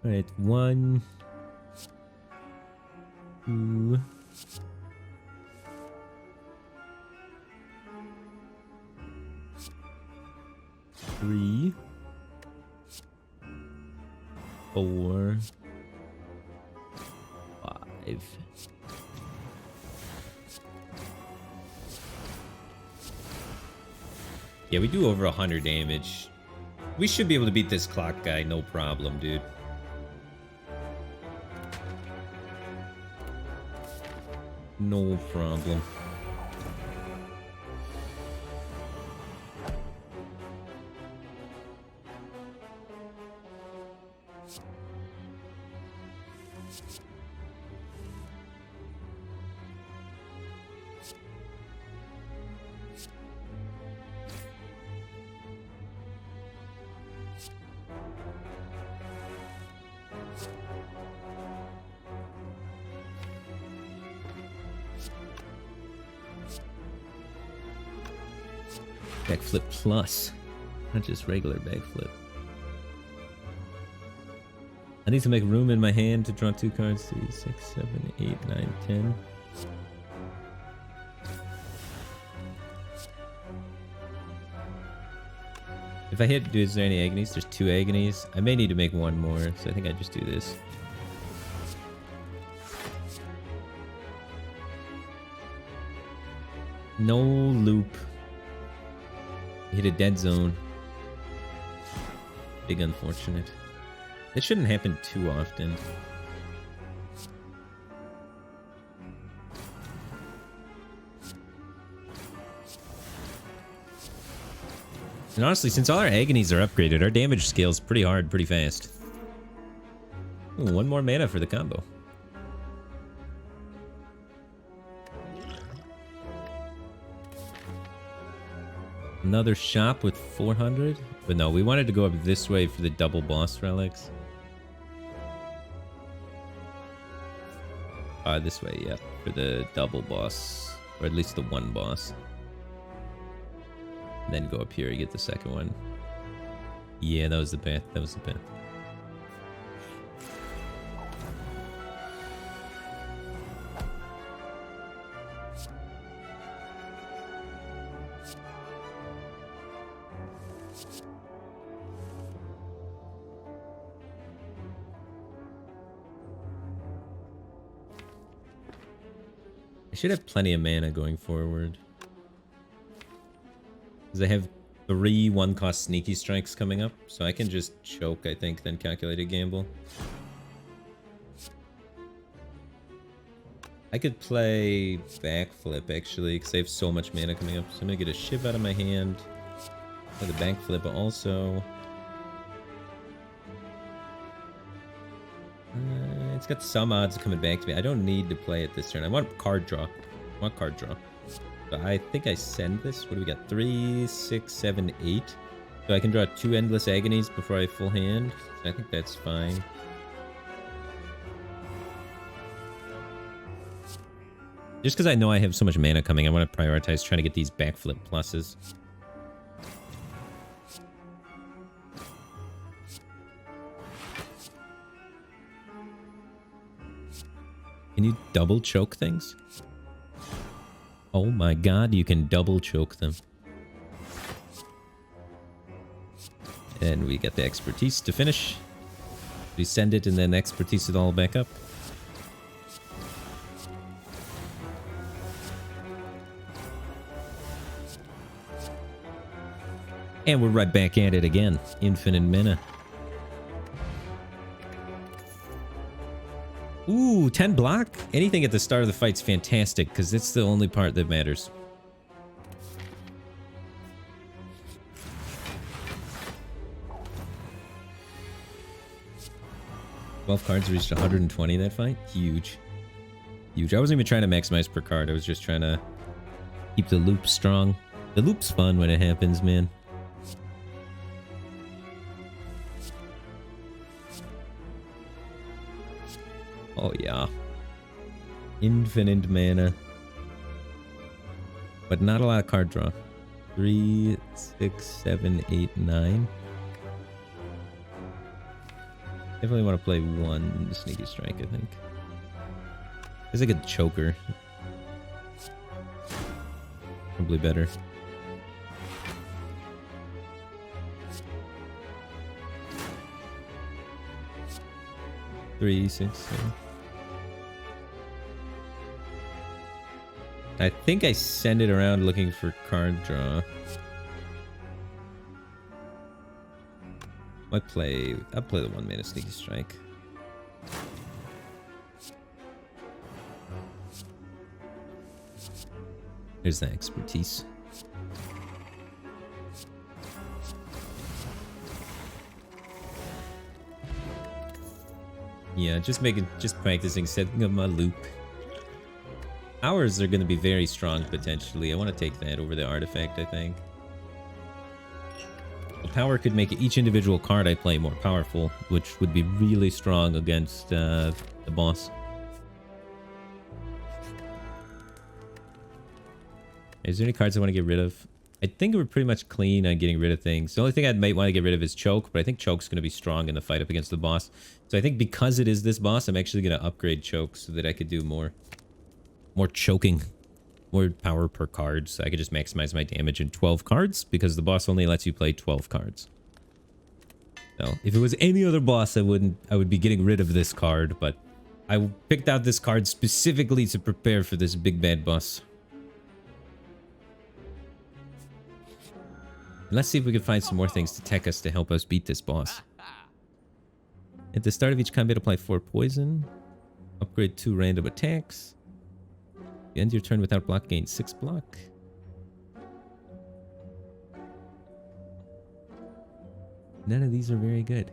Alright, 1, 2, 3, 4, Yeah, we do over 100 damage. We should be able to beat this clock guy, no problem, dude. No problem. Backflip plus, not just regular backflip. I need to make room in my hand to draw 2 cards. 3, 6, 7, 8, 9, 10. If I hit, is there any agonies? There's 2 agonies. I may need to make 1 more, so I think I just do this. No loop. Hit a dead zone. Big unfortunate. It shouldn't happen too often. And honestly, since all our agonies are upgraded, our damage scales pretty hard, pretty fast. Ooh, 1 more mana for the combo. Another shop with 400? But no, we wanted to go up this way for the double boss relics. This way, yeah. For the double boss. Or at least the 1 boss. And then go up here, you get the second one. Yeah, that was the path. That was the path. I should have plenty of mana going forward. Because I have 3 1-cost sneaky strikes coming up, so I can just choke, I think, then calculated gamble. I could play backflip, actually, because I have so much mana coming up. So I'm going to get a Shiv out of my hand. Play the backflip also. It's got some odds of coming back to me. I don't need to play it this turn. I want card draw. I want card draw. So I think I send this. What do we got? 3, 6, 7, 8. So I can draw 2 endless agonies before I full hand. So I think that's fine. Just because I know I have so much mana coming, I want to prioritize trying to get these backflip pluses. Can you double choke things? Oh my god, you can double choke them. And we get the expertise to finish. We send it and then expertise it all back up. And we're right back at it again. Infinite mana. Ooh, 10 block? Anything at the start of the fight's fantastic, because it's the only part that matters. Twelve cards reached 120 that fight? Huge. Huge. I wasn't even trying to maximize per card. I was just trying to keep the loop strong. The loop's fun when it happens, man. Oh, yeah. Infinite mana. But not a lot of card draw. 3, 6, 7, 8, 9. Definitely want to play 1 sneaky strike, I think. It's like a choker. Probably better. Three, 6, 7. I think I send it around looking for card draw. I'll play the 1 mana Sneaky Strike. There's that expertise. Yeah, just practicing setting up my loop. Ours are going to be very strong potentially. I want to take that over the artifact, I think. The power could make each individual card I play more powerful, which would be really strong against the boss. Is there any cards I want to get rid of? I think we're pretty much clean on getting rid of things. The only thing I might want to get rid of is Choke, but I think Choke's going to be strong in the fight up against the boss. So I think because it is this boss, I'm actually going to upgrade Choke so that I could do more choking. More power per card, so I could just maximize my damage in 12 cards, because the boss only lets you play 12 cards. So if it was any other boss, I would be getting rid of this card, but I picked out this card specifically to prepare for this big bad boss. Let's see if we can find some more things to tech us to help us beat this boss. At the start of each combat, apply 4 poison. Upgrade 2 random attacks. You end your turn without block, gain 6 block. None of these are very good.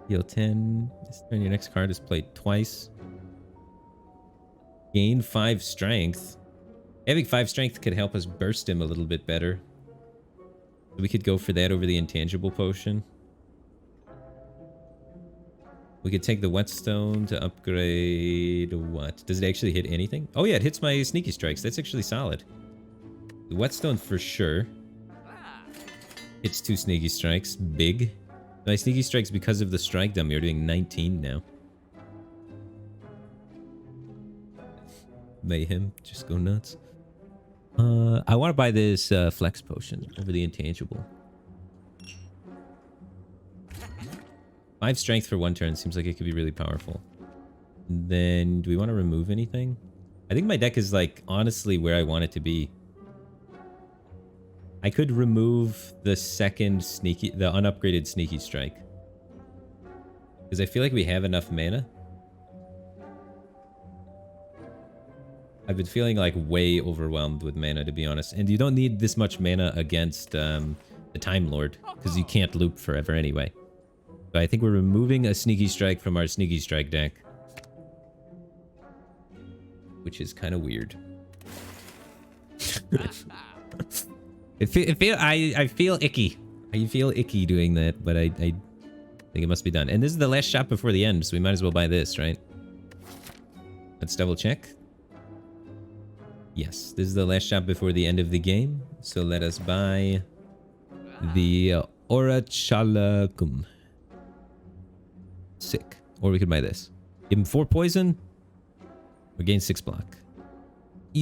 Heal 10. This turn, your next card is played twice. Gain 5 strength. Having 5 strength could help us burst him a little bit better. We could go for that over the intangible potion. We could take the whetstone to upgrade what? Does it actually hit anything? Oh yeah, it hits my sneaky strikes. That's actually solid. The whetstone for sure. Hits 2 sneaky strikes. Big. My sneaky strikes, because of the strike dummy, are doing 19 now. Mayhem. Just go nuts. I want to buy this flex potion over the intangible. 5 strength for 1 turn seems like it could be really powerful. And then, do we want to remove anything? I think my deck is, like, honestly where I want it to be. I could remove the the unupgraded sneaky strike. Because I feel like we have enough mana. I've been feeling, like, way overwhelmed with mana, to be honest. And you don't need this much mana against the Time Lord, because you can't loop forever anyway. So I think we're removing a sneaky strike from our sneaky strike deck, which is kind of weird. I feel icky. I feel icky doing that, but I think it must be done. And this is the last shop before the end, so we might as well buy this, right? Let's double check. Yes, this is the last shop before the end of the game, so let us buy the Orachalacum. Sick. Or we could buy this. Give him 4 poison. Or gain 6 block.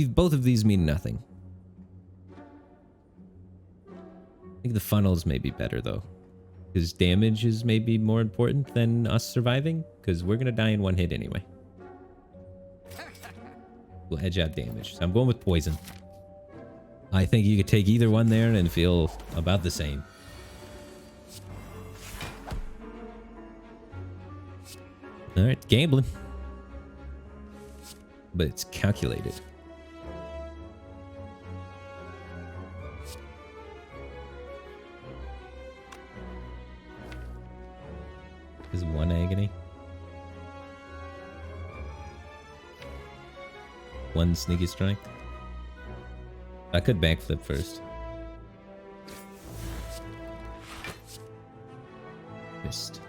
Both of these mean nothing. I think the funnels may be better though. Because damage is maybe more important than us surviving. Because we're going to die in 1 hit anyway. We'll edge out damage. So I'm going with poison. I think you could take either one there and feel about the same. Alright, gambling. But it's calculated. Is 1 agony. 1 sneaky strike. I could backflip first. Missed.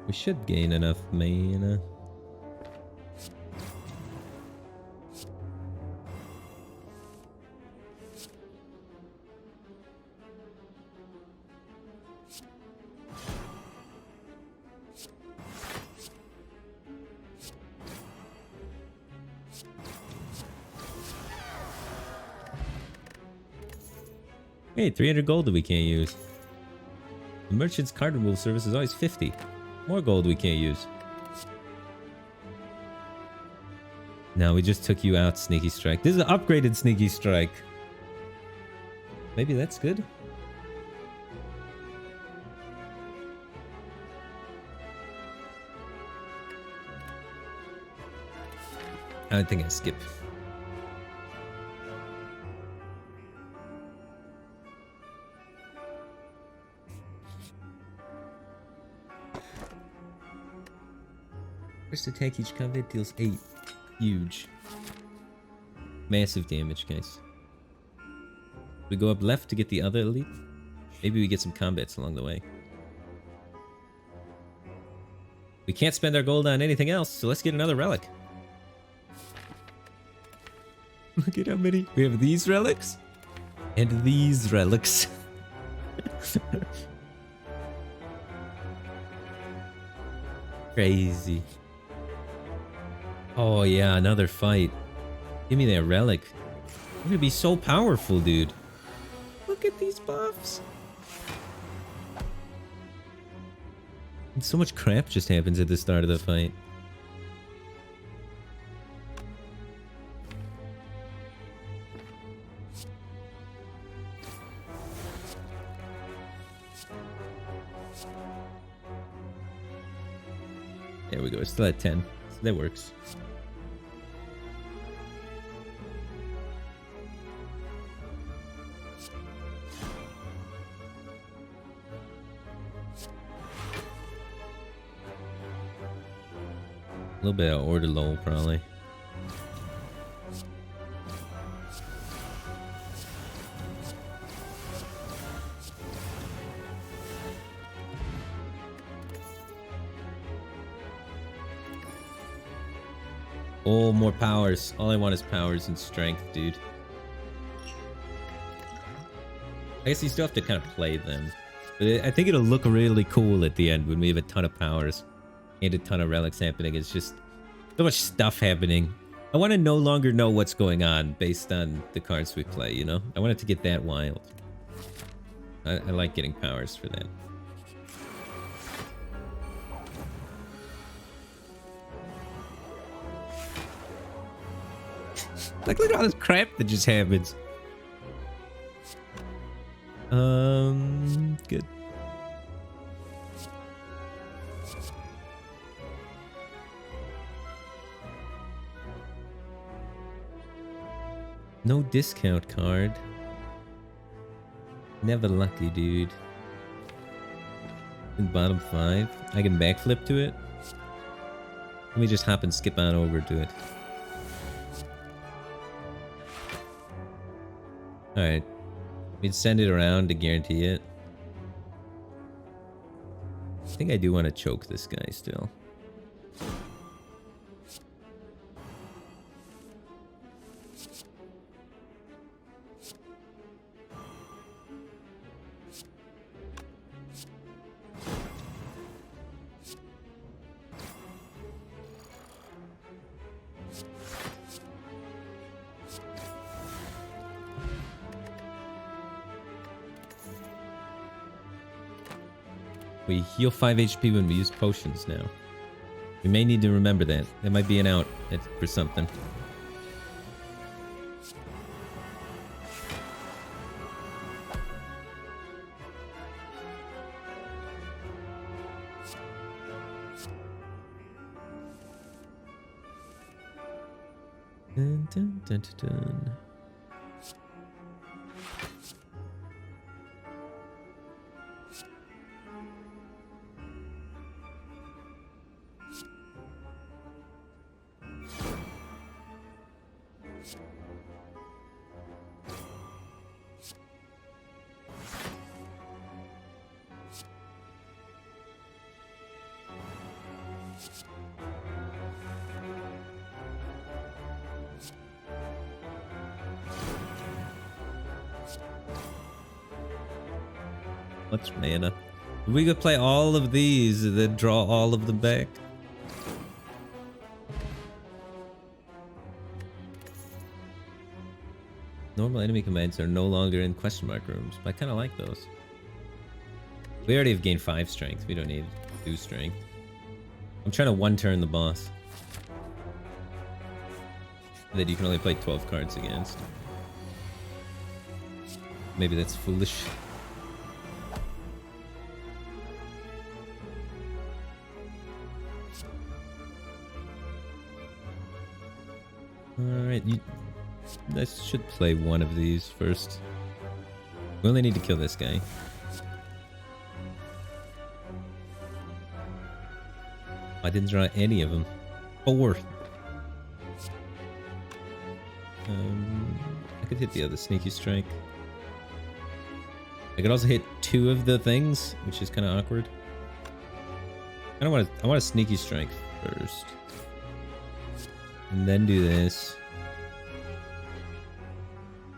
We should gain enough mana. Hey, 300 gold that we can't use. The merchant's card removal service is always 50. More gold we can't use. No, we just took you out, Sneaky Strike. This is an upgraded Sneaky Strike. Maybe that's good. I think I skip. First attack each combat deals 8. Huge. Massive damage, guys. We go up left to get the other elite. Maybe we get some combats along the way. We can't spend our gold on anything else, so let's get another relic. Look at how many. We have these relics and these relics. Crazy. Oh yeah, another fight. Give me that relic. I'm gonna be so powerful, dude. Look at these buffs. And so much crap just happens at the start of the fight. There we go, it's still at 10. So that works. A little bit of order low, probably. Oh, more powers. All I want is powers and strength, dude. I guess you still have to kind of play them. But I think it'll look really cool at the end when we have a ton of powers and a ton of relics happening. It's just so much stuff happening. I want to no longer know what's going on based on the cards we play, you know? I want it to get that wild. I like getting powers for that. Like, look at all this crap that just happens. Good. No discount card. Never lucky, dude. In bottom 5. I can backflip to it. Let me just hop and skip on over to it. Alright. We'd send it around to guarantee it. I think I do want to choke this guy still. We heal 5 HP when we use potions now. We may need to remember that. That might be an out for something. Dun, dun, dun, dun, dun. Much mana. We could play all of these and then draw all of them back. Normal enemy commands are no longer in question mark rooms, but I kind of like those. We already have gained 5 strength. We don't need 2 strength. I'm trying to one-turn the boss that you can only play 12 cards against. Maybe that's foolish. Alright, I should play one of these first. We only need to kill this guy. I didn't draw any of them. 4. I could hit the other sneaky strike. I could also hit 2 of the things, which is kind of awkward. I want a sneaky strike first. And then do this.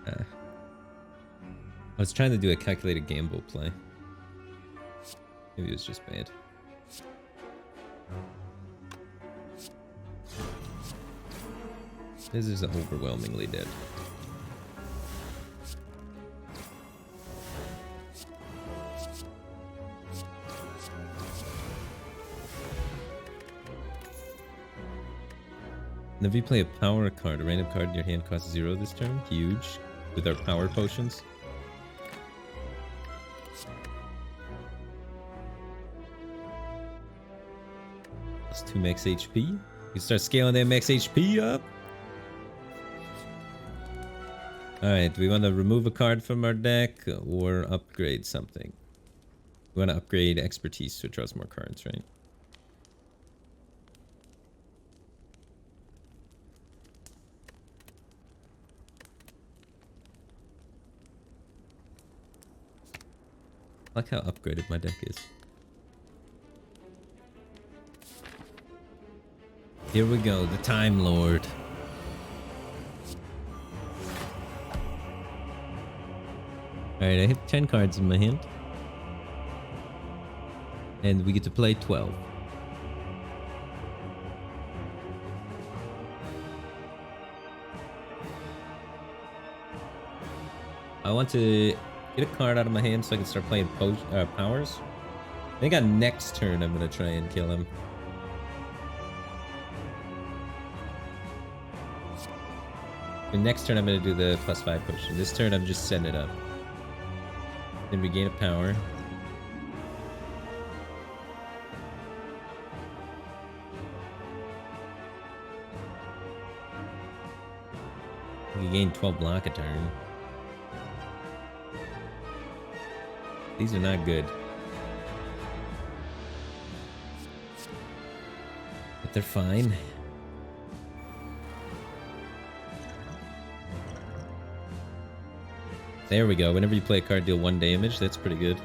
I was trying to do a calculated gamble play. Maybe it was just bad. This is overwhelmingly dead. And if you play a power card, a random card in your hand costs 0 this turn. Huge. With our power potions. Plus 2 max HP. You start scaling that max HP up. Alright, do we want to remove a card from our deck or upgrade something? We want to upgrade expertise so it draws more cards, right? I like how upgraded my deck is. Here we go, the Time Lord. Alright, I have 10 cards in my hand. And we get to play 12. I want to get a card out of my hand so I can start playing powers. I think on next turn I'm going to try and kill him. And next turn I'm going to do the +5 potion. This turn I'm just setting it up. Then we gain a power. We gain 12 block a turn. These are not good. But they're fine. There we go. Whenever you play a card, deal 1 damage. That's pretty good.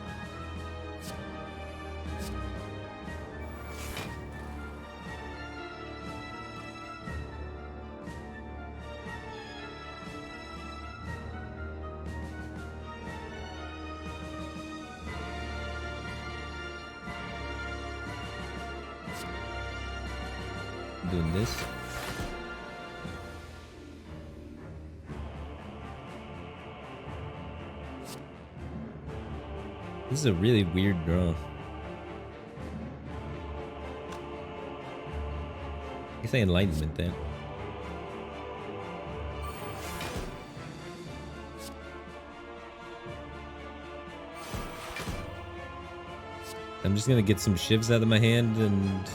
Doing this. This is a really weird draw. I guess I enlightenment that. I'm just gonna get some shivs out of my hand and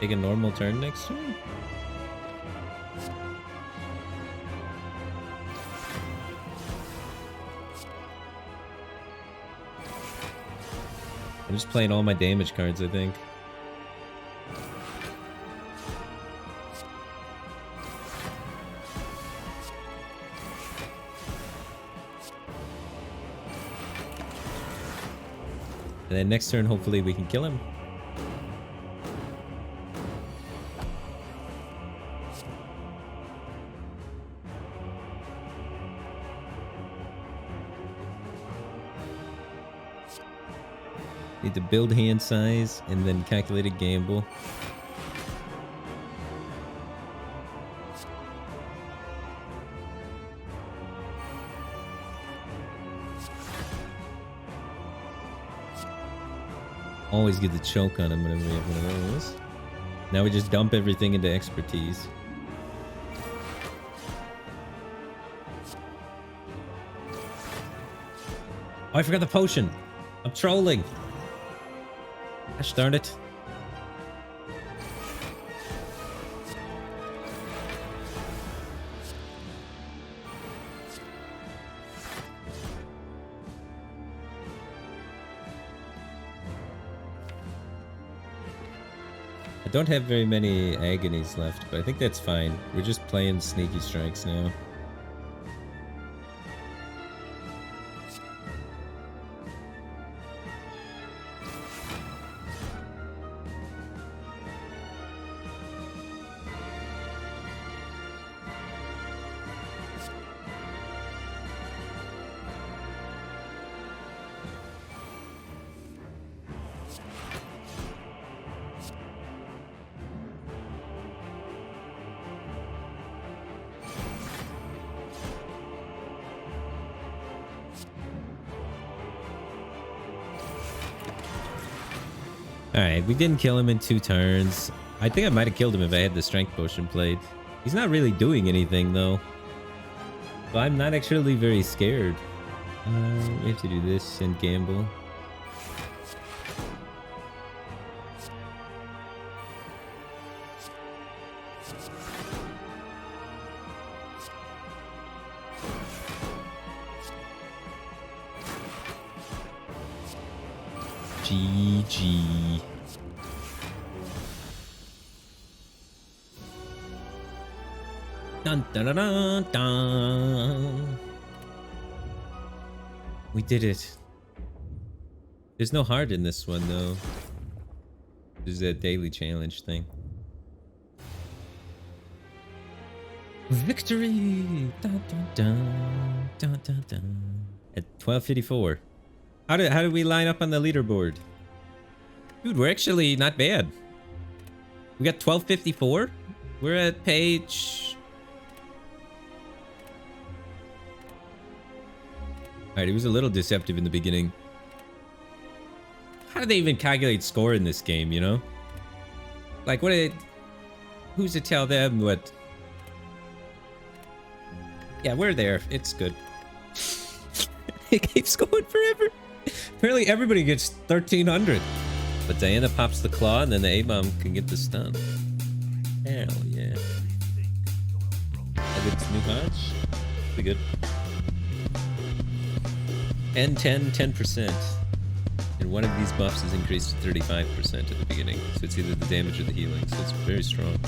take a normal turn next turn. I'm just playing all my damage cards, I think. And then next turn, hopefully we can kill him. Need to build hand size and then calculate a gamble. Always get the choke on him whenever we have one of those. Now we just dump everything into expertise. Oh, I forgot the potion. I'm trolling. Gosh darn it. I don't have very many agonies left, but I think that's fine. We're just playing sneaky strikes now. Alright, we didn't kill him in 2 turns. I think I might have killed him if I had the strength potion played. He's not really doing anything though. So I'm not actually very scared. We have to do this and gamble. GG. Dun, dun, dun, dun, dun. We did it. There's no heart in this one though. There's that daily challenge thing. Victory! Dun, dun, dun, dun, dun, dun. At 12:54. How did we line up on the leaderboard? Dude, we're actually not bad. We got 12:54. We're at page. Alright, it was a little deceptive in the beginning. How do they even calculate score in this game, you know? Like, who's to tell them what? Yeah, we're there. It's good. It keeps going forever. Apparently everybody gets 1300. But Diana pops the claw and then the A-bomb can get the stun. Hell yeah. Evan's new hodge. Be good. 10, 10, 10%. And one of these buffs is increased to 35% at the beginning. So it's either the damage or the healing. So it's very strong.